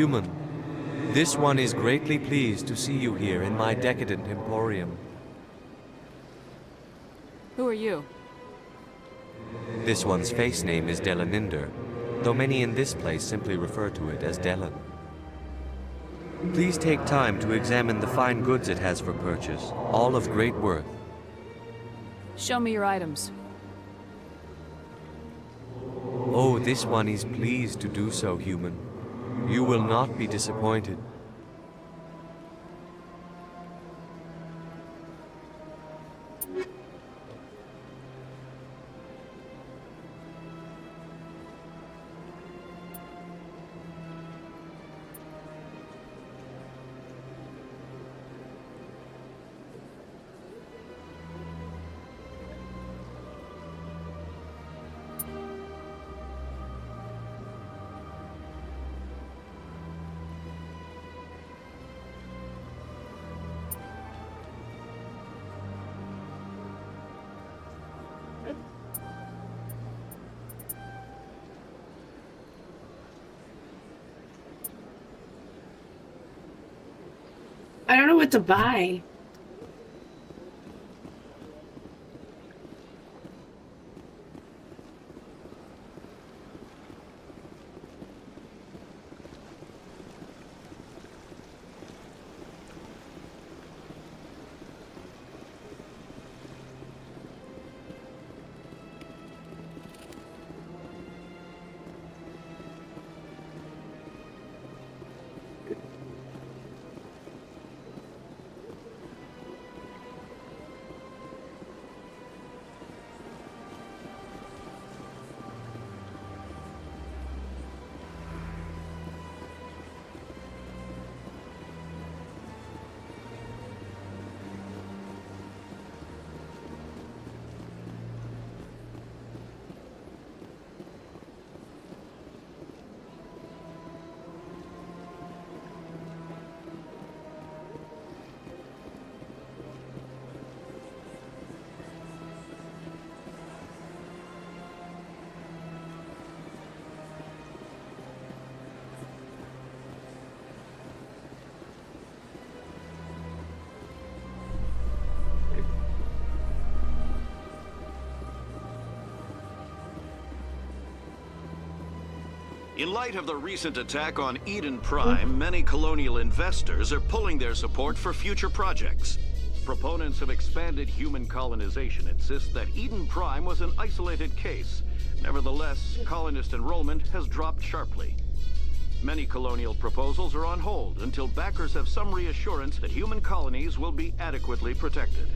Human, this one is greatly pleased to see you here in my decadent emporium. Who are you? This one's face name is Delaninder, though many in this place simply refer to it as Delan. Please take time to examine the fine goods it has for purchase, all of great worth. Show me your items. Oh, this one is pleased to do so, Human. You will not be disappointed. I don't know what to buy. In light of the recent attack on Eden Prime, many colonial investors are pulling their support for future projects. Proponents of expanded human colonization insist that Eden Prime was an isolated case. Nevertheless, colonist enrollment has dropped sharply. Many colonial proposals are on hold until backers have some reassurance that human colonies will be adequately protected.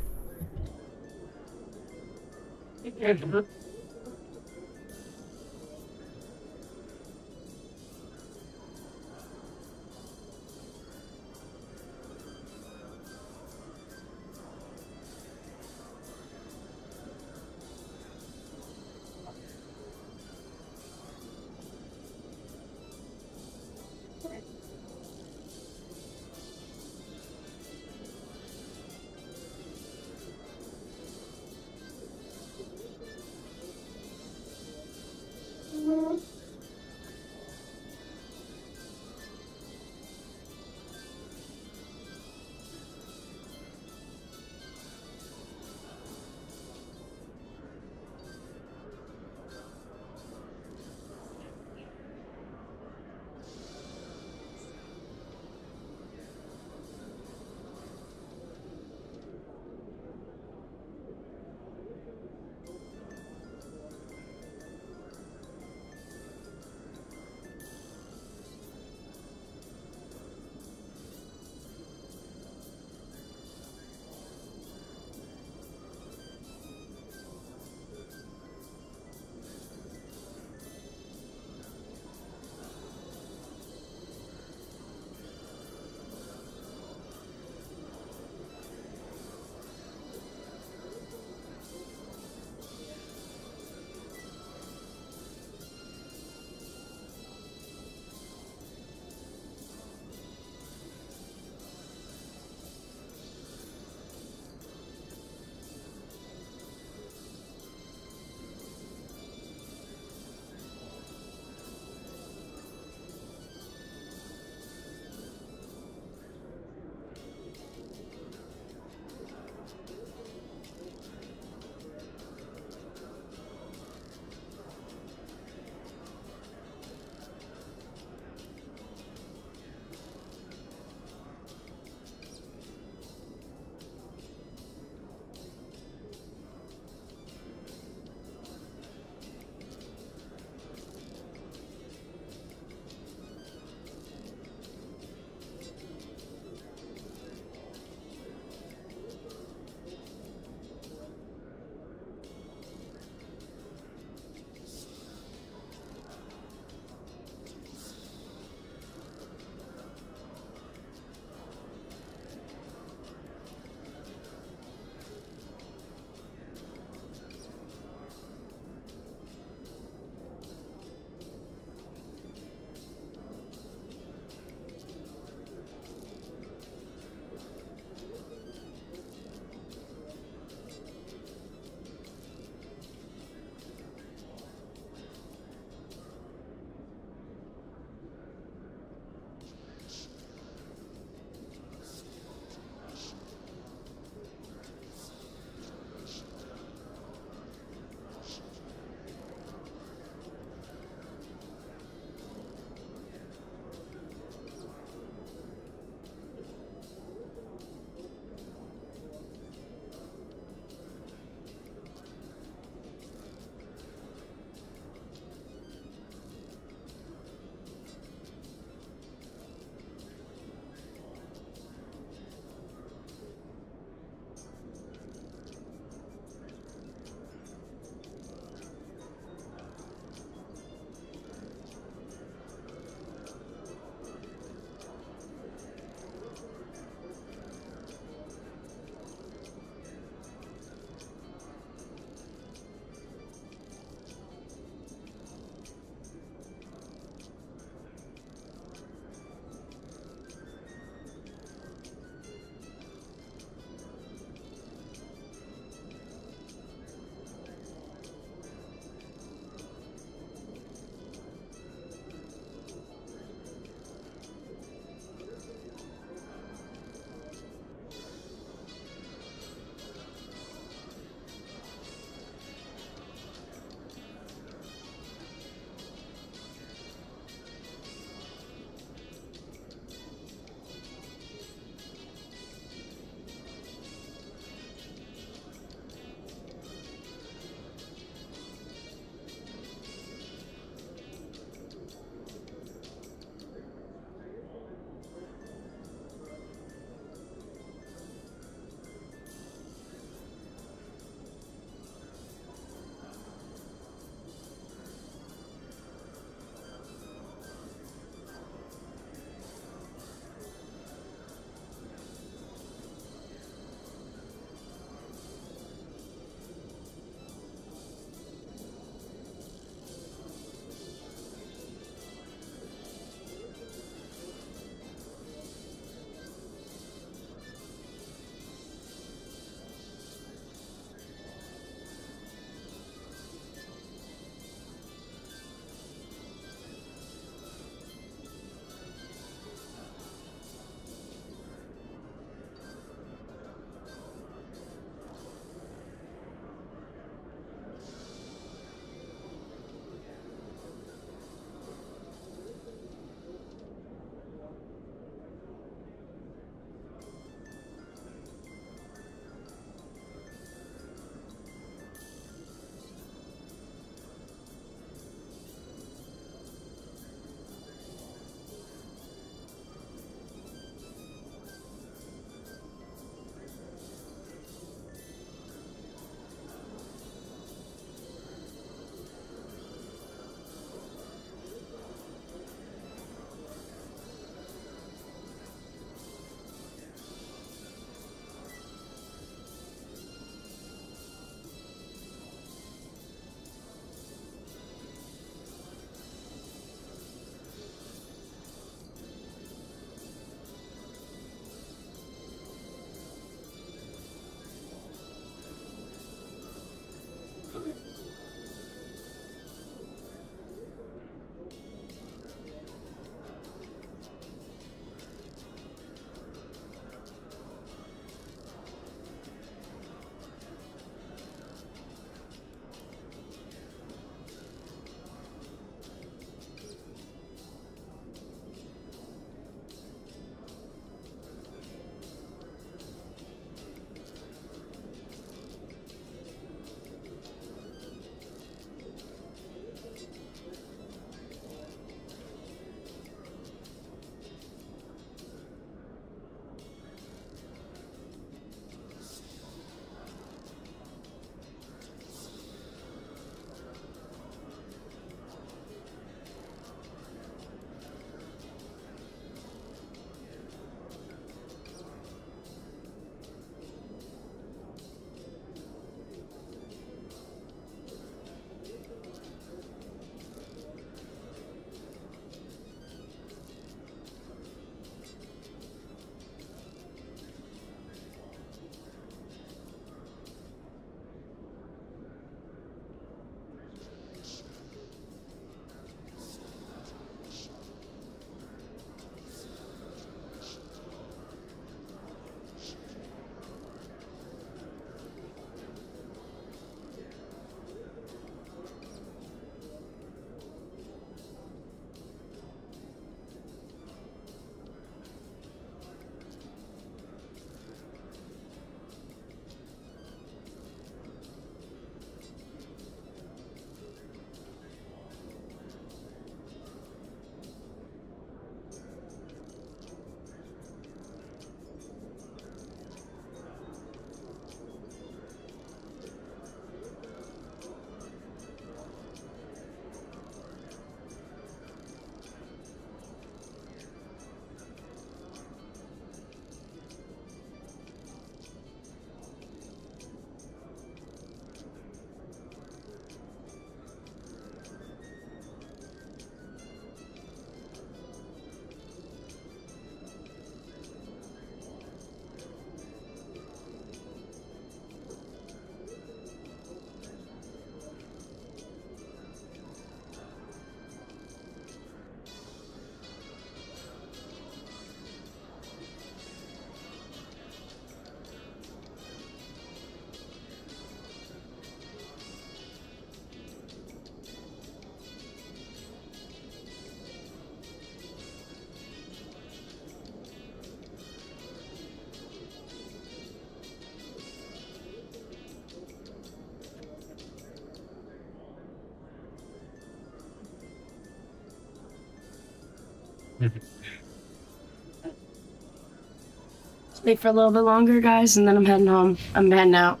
Stay for a little bit longer, guys, and then I'm heading home. I'm heading out.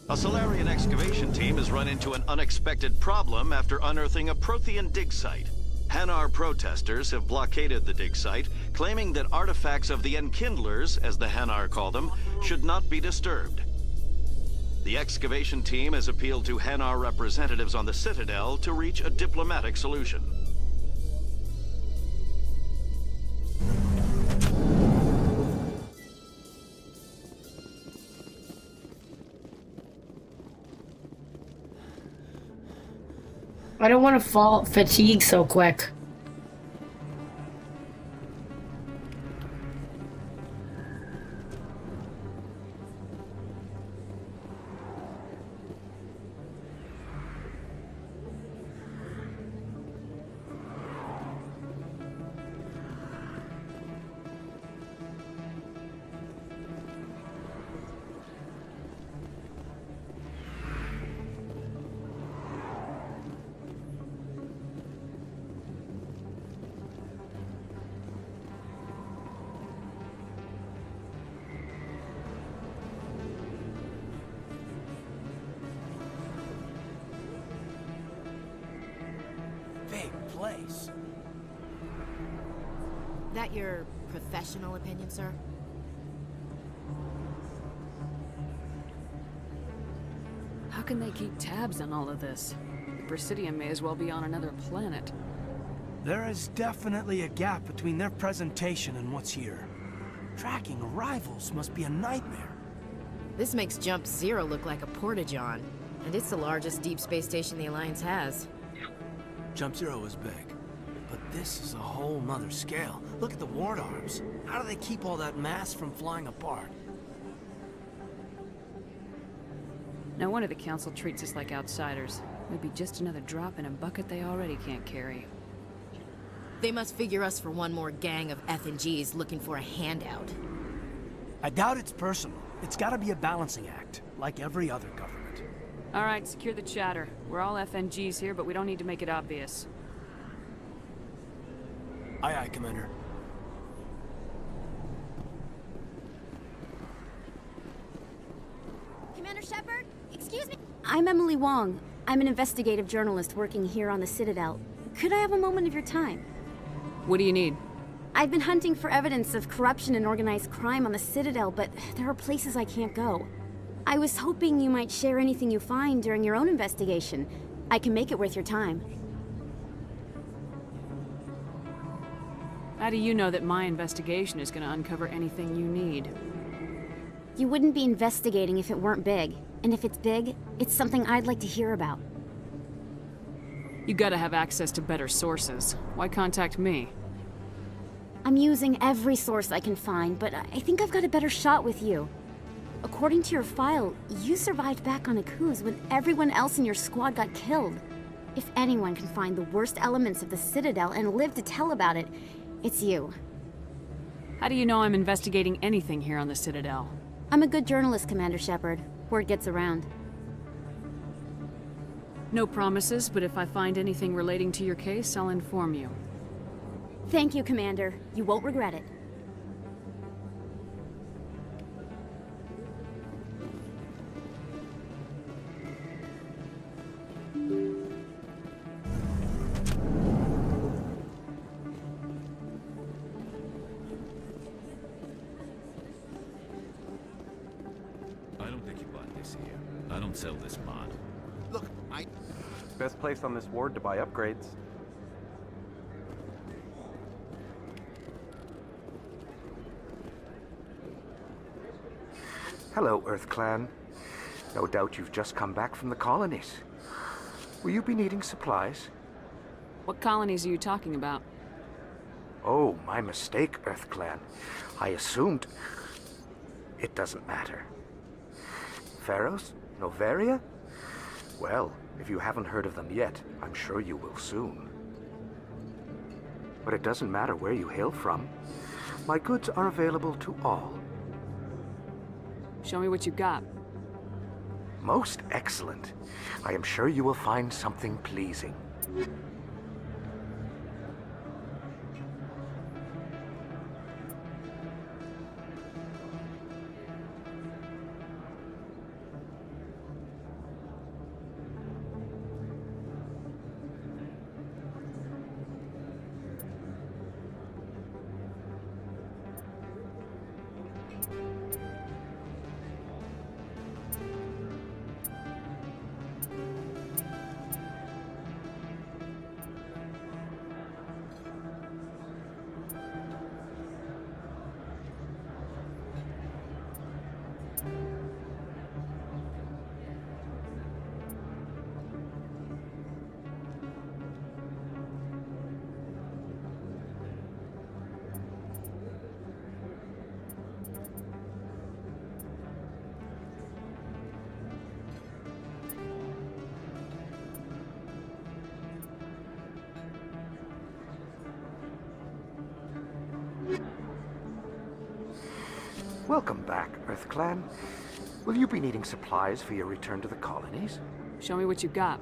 A Solarian excavation team has run into an unexpected problem after unearthing a Prothean dig site. Hanar protesters have blockaded the dig site, claiming that artifacts of the Enkindlers, as the Hanar call them, should not be disturbed. The excavation team has appealed to Hanar representatives on the Citadel to reach a diplomatic solution. I don't want to fall fatigue so quick. Place. That your professional opinion, sir? How can they keep tabs on all of this? The Presidium may as well be on another planet. There is definitely a gap between their presentation and what's here. Tracking arrivals must be a nightmare. This makes Jump Zero look like a porta-john, and it's the largest deep space station the Alliance has. Jump Zero is big, but this is a whole nother scale. Look at the ward arms. How do they keep all that mass from flying apart? No wonder the Council treats us like outsiders. We'd be just another drop in a bucket they already can't carry. They must figure us for one more gang of F&Gs looking for a handout. I doubt it's personal. It's gotta be a balancing act, like every other government. Alright, secure the chatter. We're all FNGs here, but we don't need to make it obvious. Aye, aye, Commander. Commander Shepard? Excuse me? I'm Emily Wong. I'm an investigative journalist working here on the Citadel. Could I have a moment of your time? What do you need? I've been hunting for evidence of corruption and organized crime on the Citadel, but there are places I can't go. I was hoping you might share anything you find during your own investigation. I can make it worth your time. How do you know that my investigation is going to uncover anything you need? You wouldn't be investigating if it weren't big. And if it's big, it's something I'd like to hear about. You gotta have access to better sources. Why contact me? I'm using every source I can find, but I think I've got a better shot with you. According to your file, you survived back on Akuz when everyone else in your squad got killed. If anyone can find the worst elements of the Citadel and live to tell about it, it's you. How do you know I'm investigating anything here on the Citadel? I'm a good journalist, Commander Shepard. Word gets around. No promises, but if I find anything relating to your case, I'll inform you. Thank you, Commander. You won't regret it. I don't think you bought this here. I don't sell this mod. Look, best place on this ward to buy upgrades. Hello, Earth Clan. No doubt you've just come back from the colonies. Will you be needing supplies? What colonies are you talking about? Oh, my mistake, Earth Clan. I assumed... It doesn't matter. Feros? Noveria? Well, if you haven't heard of them yet, I'm sure you will soon. But it doesn't matter where you hail from. My goods are available to all. Show me what you got. Most excellent. I am sure you will find something pleasing. Welcome back, Earth Clan. Will you be needing supplies for your return to the colonies? Show me what you got.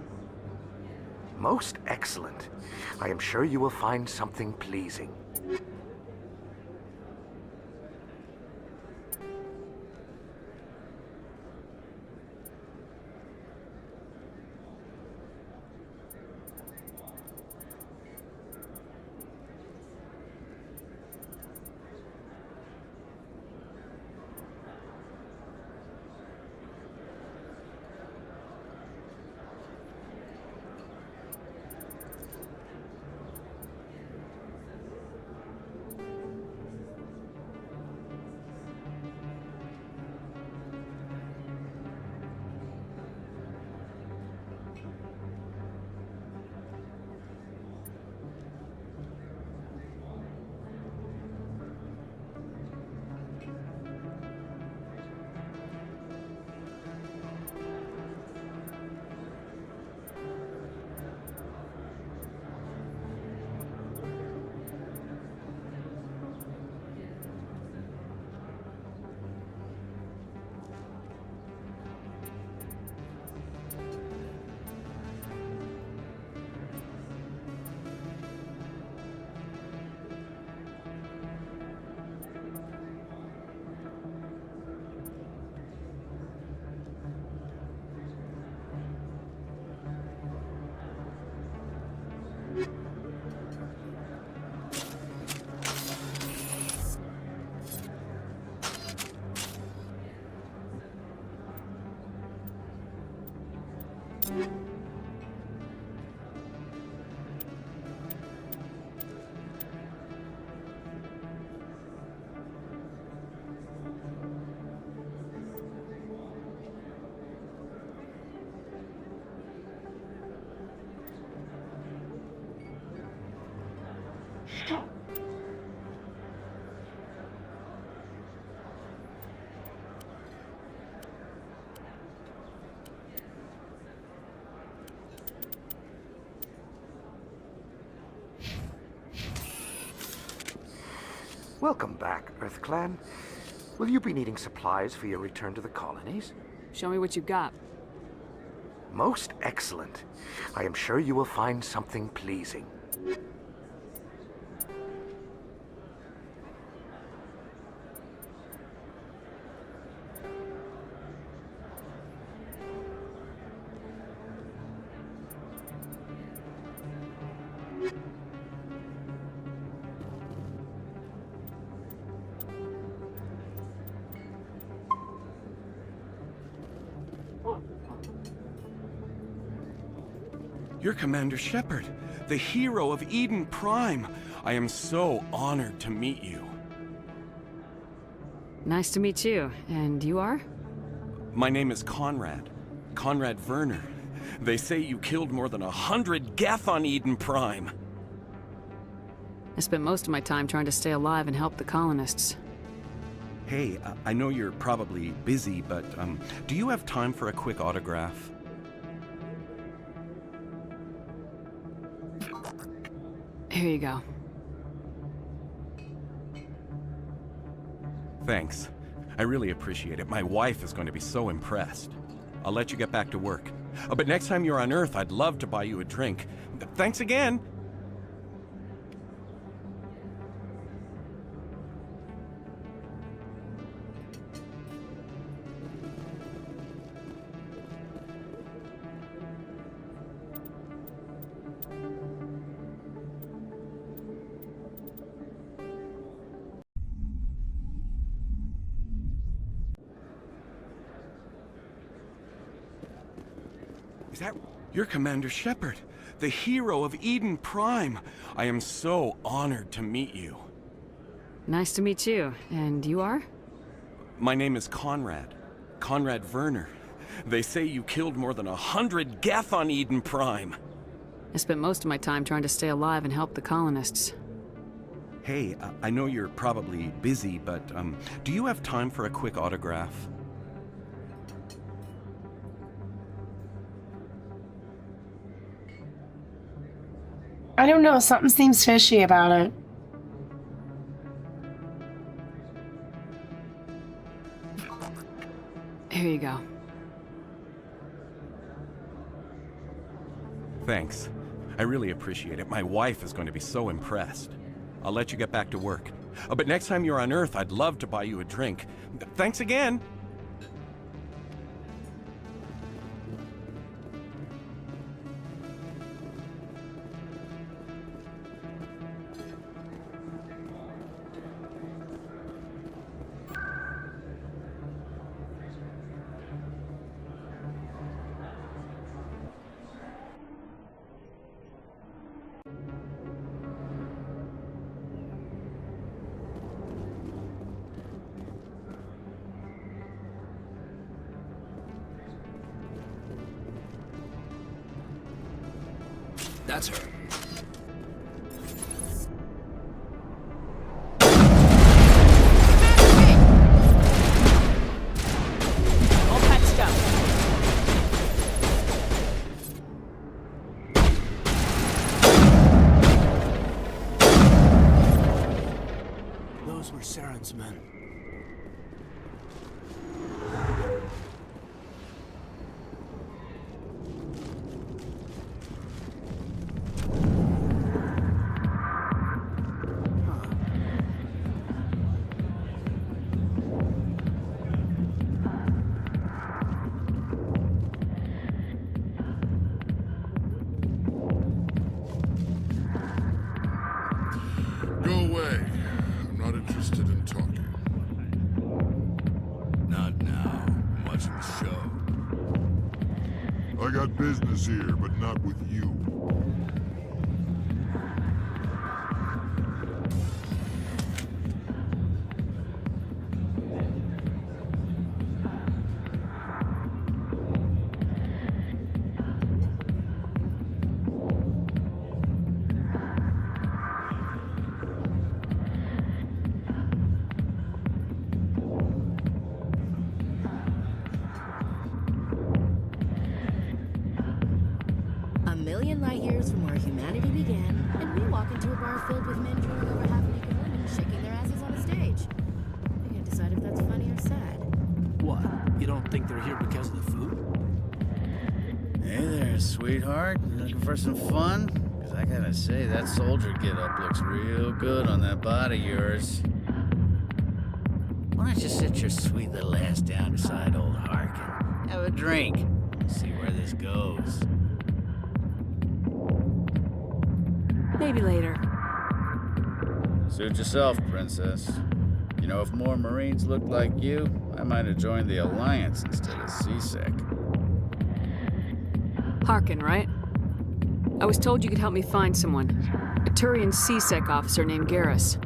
Most excellent. I am sure you will find something pleasing. Welcome back, Earth Clan. Will you be needing supplies for your return to the colonies? Show me what you got. Most excellent. I am sure you will find something pleasing. You're Commander Shepard, the hero of Eden Prime. I am so honored to meet you. Nice to meet you. And you are? My name is Conrad. Conrad Werner. They say you killed more than 100 Geth on Eden Prime. I spent most of my time trying to stay alive and help the colonists. Hey, I know you're probably busy, but do you have time for a quick autograph? Here you go. Thanks. I really appreciate it. My wife is going to be so impressed. I'll let you get back to work. But next time you're on Earth, I'd love to buy you a drink. Thanks again! Is that... You're Commander Shepard, the hero of Eden Prime. I am so honored to meet you. Nice to meet you. And you are? My name is Conrad. Conrad Werner. They say you killed more than 100 Geth on Eden Prime. I spent most of my time trying to stay alive and help the colonists. Hey, I know you're probably busy, but do you have time for a quick autograph? I don't know, something seems fishy about it. Here you go. Thanks. I really appreciate it. My wife is going to be so impressed. I'll let you get back to work. But next time you're on Earth, I'd love to buy you a drink. Thanks again! That's her. All patched up. Those were Saren's men. Go away. I'm not interested in talking. Not now. I'm watching the show. I got business here, but not with you. A million light years from where humanity began, and we walk into a bar filled with men drooling over half-naked women shaking their asses on a stage. We can't decide if that's funny or sad. What? You don't think they're here because of the food? Hey there, sweetheart. You looking for some fun? Because I gotta say, that soldier get-up looks real good on that body of yours. Why don't you sit your sweet little ass down beside old Harkin? Have a drink. We'll see where this goes. Maybe later. Suit yourself, princess. You know, if more Marines looked like you, I might have joined the Alliance instead of CSEC. Harkin, right? I was told you could help me find someone. A Turian CSEC officer named Garrus.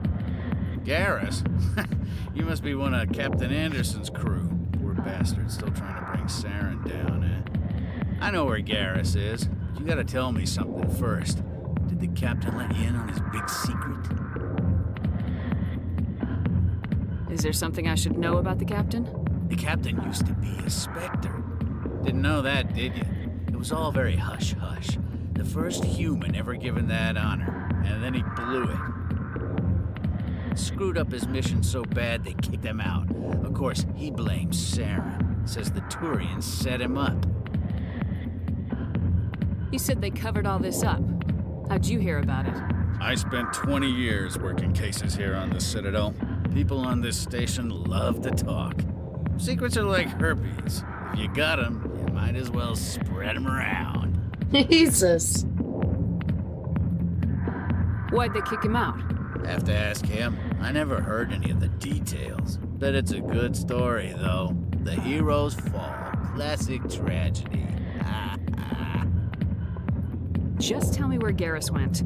Garrus? You must be one of Captain Anderson's crew. Poor bastard, still trying to bring Saren down, eh? I know where Garrus is, but you gotta tell me something first. Did the captain let you in on his big secret? Is there something I should know about the captain? The captain used to be a Spectre. Didn't know that, did you? It was all very hush-hush. The first human ever given that honor, and then he blew it. Screwed up his mission so bad they kicked him out. Of course, he blames Saren. Says the Turians set him up. You said they covered all this up. How'd you hear about it? I spent 20 years working cases here on the Citadel. People on this station love to talk. Secrets are like herpes. If you got them, you might as well spread them around. Jesus. Why'd they kick him out? Have to ask him. I never heard any of the details. Bet it's a good story, though. The heroes fall. Classic tragedy. Just tell me where Garrus went.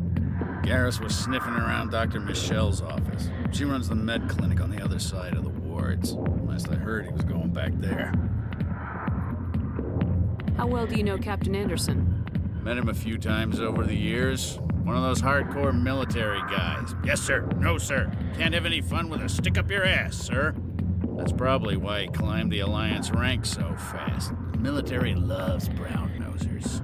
Garrus was sniffing around Dr. Michelle's office. She runs the med clinic on the other side of the wards. Last I heard, he was going back there. How well do you know Captain Anderson? Met him a few times over the years. One of those hardcore military guys. Yes, sir. No, sir. Can't have any fun with a stick up your ass, sir. That's probably why he climbed the Alliance ranks so fast. The military loves brown-nosers.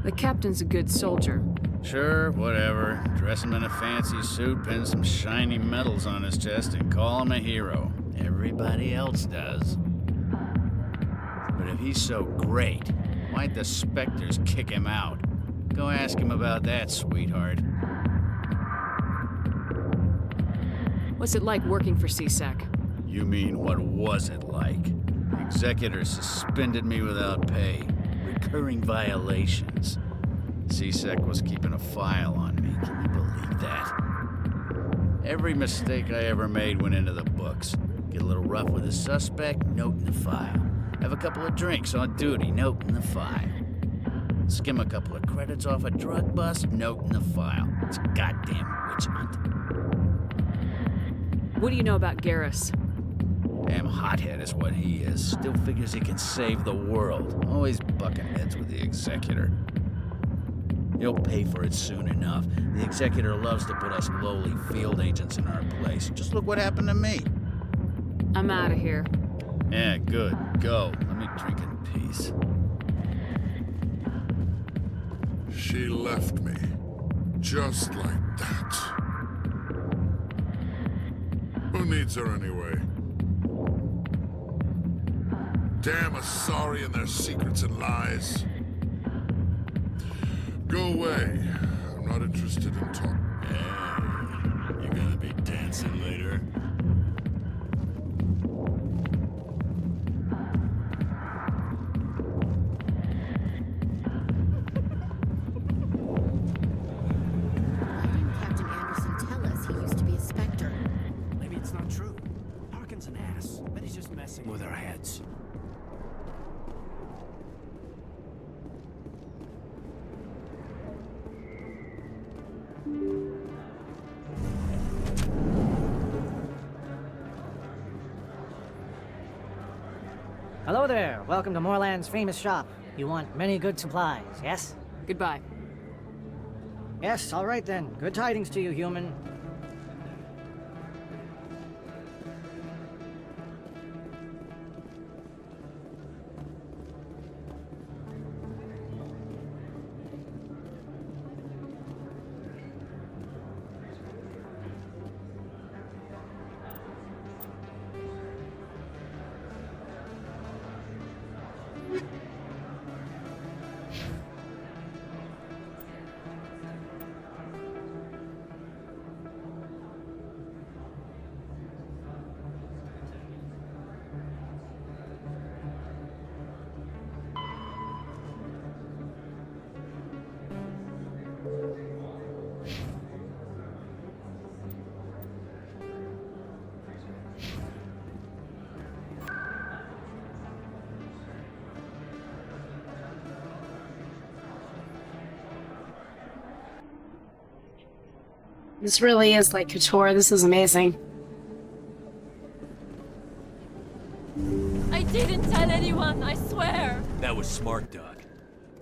The captain's a good soldier. Sure, whatever. Dress him in a fancy suit, pin some shiny medals on his chest, and call him a hero. Everybody else does. But if he's so great, why'd the Spectres kick him out? Go ask him about that, sweetheart. What's it like working for CSEC? You mean, what was it like? The executor suspended me without pay. Recurring violations. CSEC was keeping a file on me. Can you believe that? Every mistake I ever made went into the books. Get a little rough with a suspect, note in the file. Have a couple of drinks on duty, note in the file. Skim a couple of credits off a drug bust, note in the file. It's a goddamn witch hunt. What do you know about Garrus? Damn hothead is what he is. Still figures he can save the world. Always bucking heads with the executor. He'll pay for it soon enough. The executor loves to put us lowly field agents in our place. Just look what happened to me. I'm out of here. Yeah, good. Go. Let me drink in peace. She left me. Just like that. Who needs her anyway? Damn Asari and their secrets and lies. Go away. I'm not interested in talk. Hey, you gonna be dancing later? Captain Anderson tell us he used to be a Spectre? Maybe it's not true. Harkin's an ass. Bet he's just messing with our heads. Hello there. Welcome to Moorland's famous shop. You want many good supplies, yes? Goodbye. Yes, all right then. Good tidings to you, human. This really is like couture. This is amazing. I didn't tell anyone, I swear. That was smart, Doc.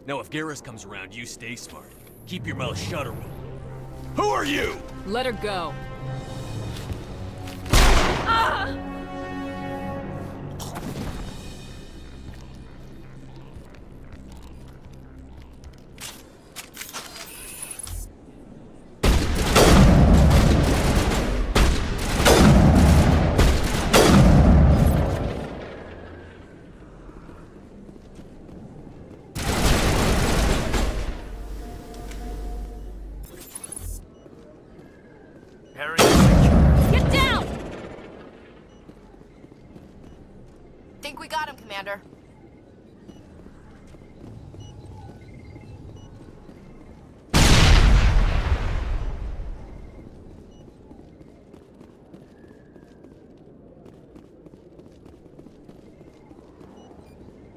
Now if Garrus comes around, you stay smart. Keep your mouth shut or we'll... Who are you? Let her go. Get down! Think we got him, Commander.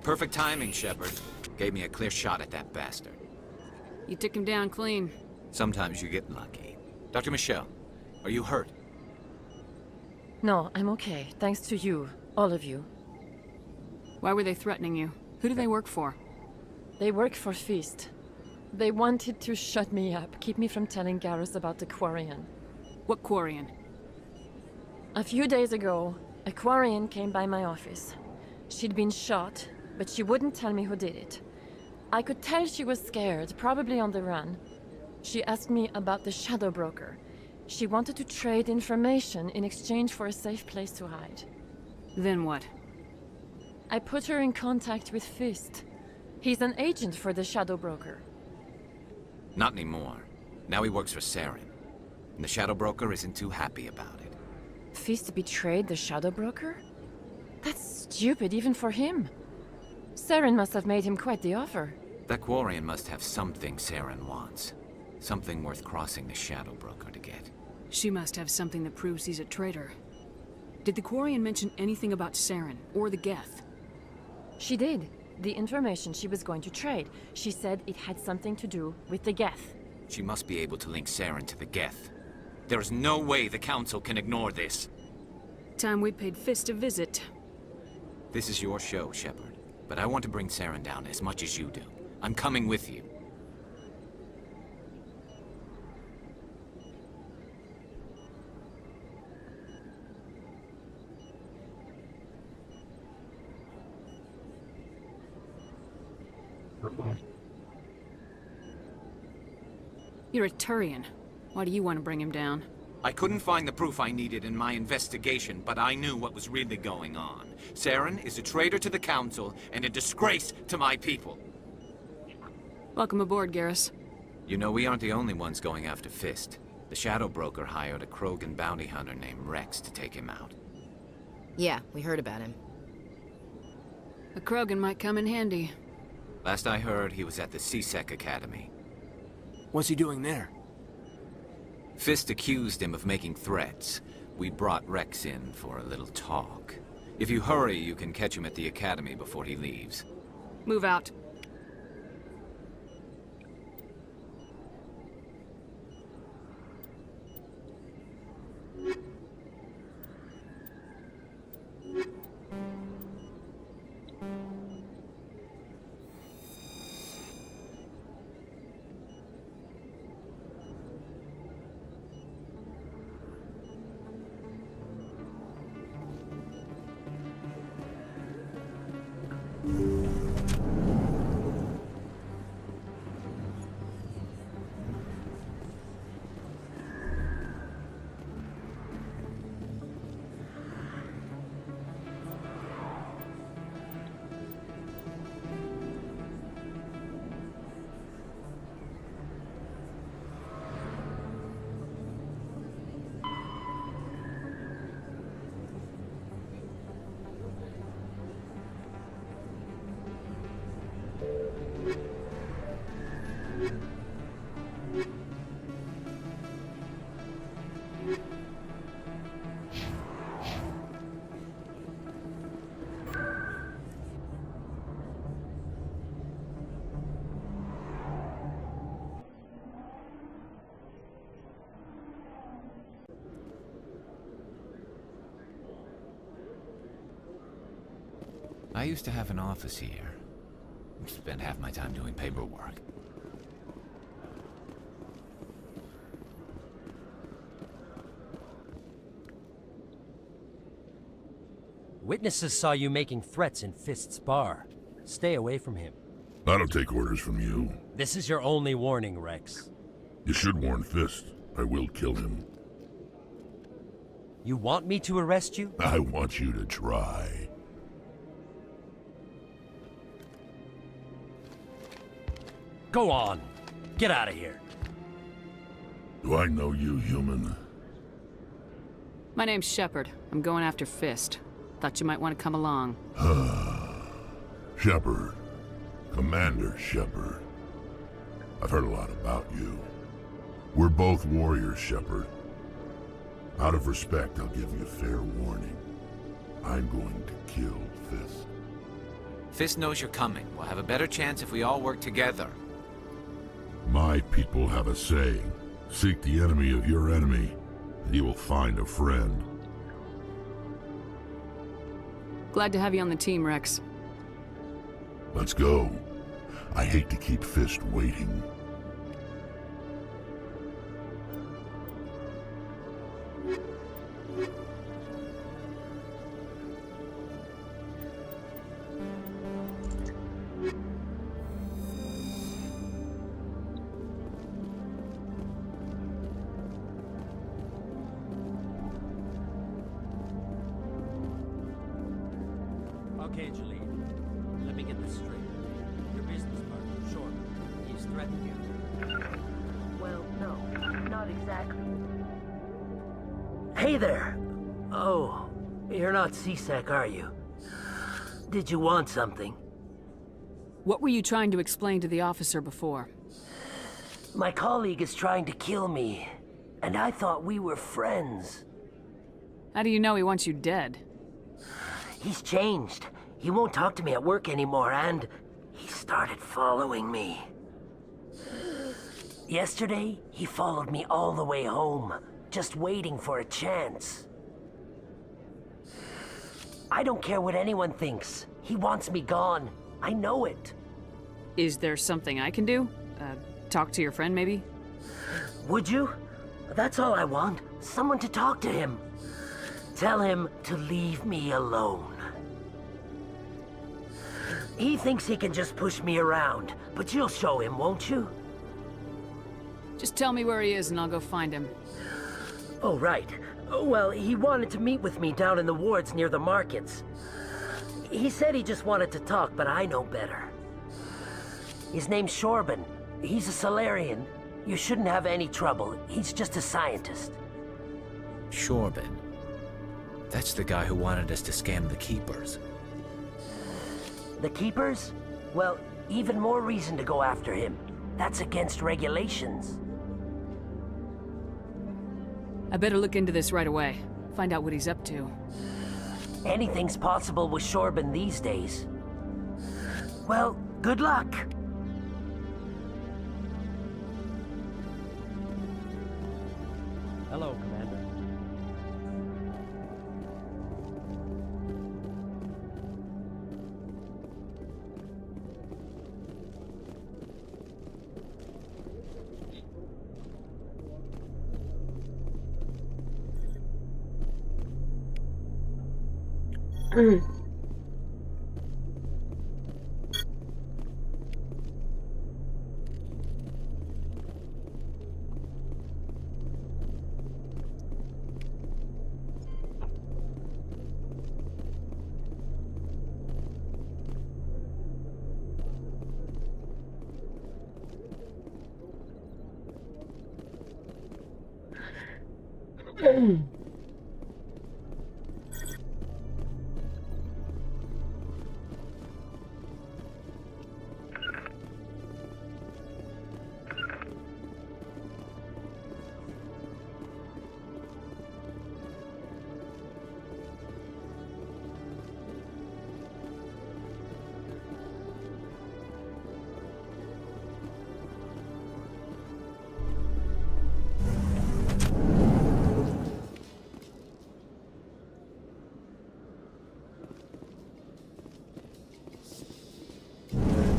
Perfect timing, Shepard. Gave me a clear shot at that bastard. You took him down clean. Sometimes you get lucky. Dr. Michelle, are you hurt? No, I'm okay. Thanks to you. All of you. Why were they threatening you? Who do they work for? They work for Feast. They wanted to shut me up, keep me from telling Garrus about the Quarian. What Quarian? A few days ago, a Quarian came by my office. She'd been shot, but she wouldn't tell me who did it. I could tell she was scared, probably on the run. She asked me about the Shadow Broker. She wanted to trade information in exchange for a safe place to hide. Then what? I put her in contact with Fist. He's an agent for the Shadow Broker. Not anymore. Now he works for Saren. And the Shadow Broker isn't too happy about it. Fist betrayed the Shadow Broker? That's stupid even for him. Saren must have made him quite the offer. That Quarian must have something Saren wants. Something worth crossing the Shadow Broker to get. She must have something that proves he's a traitor. Did the Quarian mention anything about Saren or the Geth? She did. The information she was going to trade. She said it had something to do with the Geth. She must be able to link Saren to the Geth. There is no way the Council can ignore this. Time we paid Fist a visit. This is your show, Shepard. But I want to bring Saren down as much as you do. I'm coming with you. You're a Turian. Why do you want to bring him down? I couldn't find the proof I needed in my investigation, but I knew what was really going on. Saren is a traitor to the Council and a disgrace to my people. Welcome aboard, Garrus. You know, we aren't the only ones going after Fist. The Shadow Broker hired a Krogan bounty hunter named Rex to take him out. Yeah, we heard about him. A Krogan might come in handy. Last I heard, he was at the CSEC Academy. What's he doing there? Fist accused him of making threats. We brought Rex in for a little talk. If you hurry, you can catch him at the Academy before he leaves. Move out. I used to have an office here. Spent half my time doing paperwork. Witnesses saw you making threats in Fist's bar. Stay away from him. I don't take orders from you. This is your only warning, Rex. You should warn Fist. I will kill him. You want me to arrest you? I want you to try. Go on. Get out of here. Do I know you, human? My name's Shepard. I'm going after Fist. Thought you might want to come along. Shepard. Commander Shepard. I've heard a lot about you. We're both warriors, Shepard. Out of respect, I'll give you a fair warning. I'm going to kill Fist. Fist knows you're coming. We'll have a better chance if we all work together. My people have a saying. Seek the enemy of your enemy, and you will find a friend. Glad to have you on the team, Rex. Let's go. I hate to keep Fist waiting. Okay, Jalene. Let me get this straight. Your business partner, Short, he's threatened you. Well, no, not exactly. Hey there! Oh, you're not CSEC, are you? Did you want something? What were you trying to explain to the officer before? My colleague is trying to kill me, and I thought we were friends. How do you know he wants you dead? He's changed. He won't talk to me at work anymore, and he started following me. Yesterday, he followed me all the way home, just waiting for a chance. I don't care what anyone thinks. He wants me gone. I know it. Is there something I can do? Talk to your friend, maybe? Would you? That's all I want. Someone to talk to him. Tell him to leave me alone. He thinks he can just push me around, but you'll show him, won't you? Just tell me where he is and I'll go find him. Oh, right. Well, he wanted to meet with me down in the wards near the markets. He said he just wanted to talk, but I know better. His name's Shorban. He's a Solarian. You shouldn't have any trouble. He's just a scientist. Shorban. That's the guy who wanted us to scam the Keepers. The Keepers? Well, even more reason to go after him. That's against regulations. I better look into this right away. Find out what he's up to. Anything's possible with Shorban these days. Well, good luck. Hello, Commander.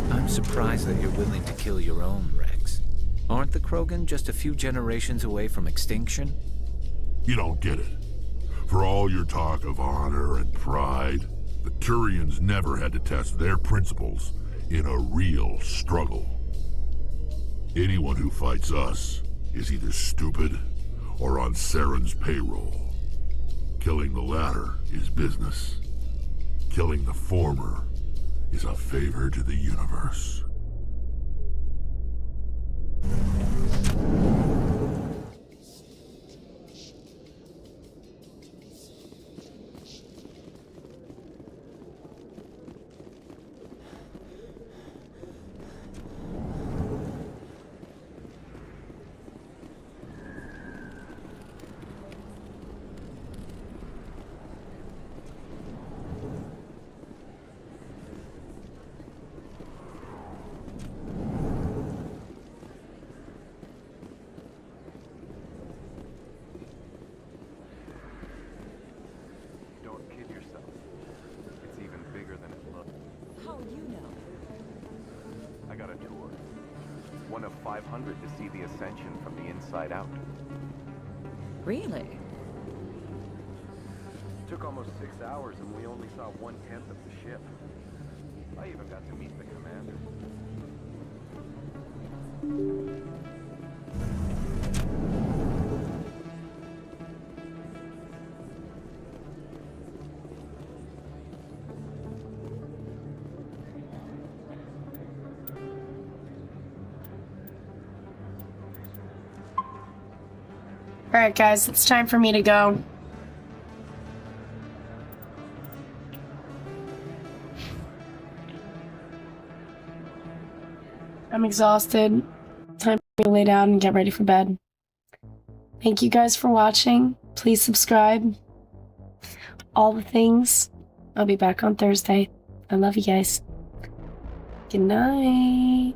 I'm surprised that you're willing to kill your own, Rex. Aren't the Krogan just a few generations away from extinction? You don't get it. For all your talk of honor and pride, the Turians never had to test their principles in a real struggle. Anyone who fights us is either stupid or on Saren's payroll. Killing the latter is business. Killing the former is a favor to the universe. One of 500 to see the Ascension from the inside out. Really? Took almost 6 hours and we only saw 1/10 of the ship. I even got to meet the commander. Alright guys, it's time for me to go. I'm exhausted. Time for me to lay down and get ready for bed. Thank you guys for watching. Please subscribe. All the things. I'll be back on Thursday. I love you guys. Good night.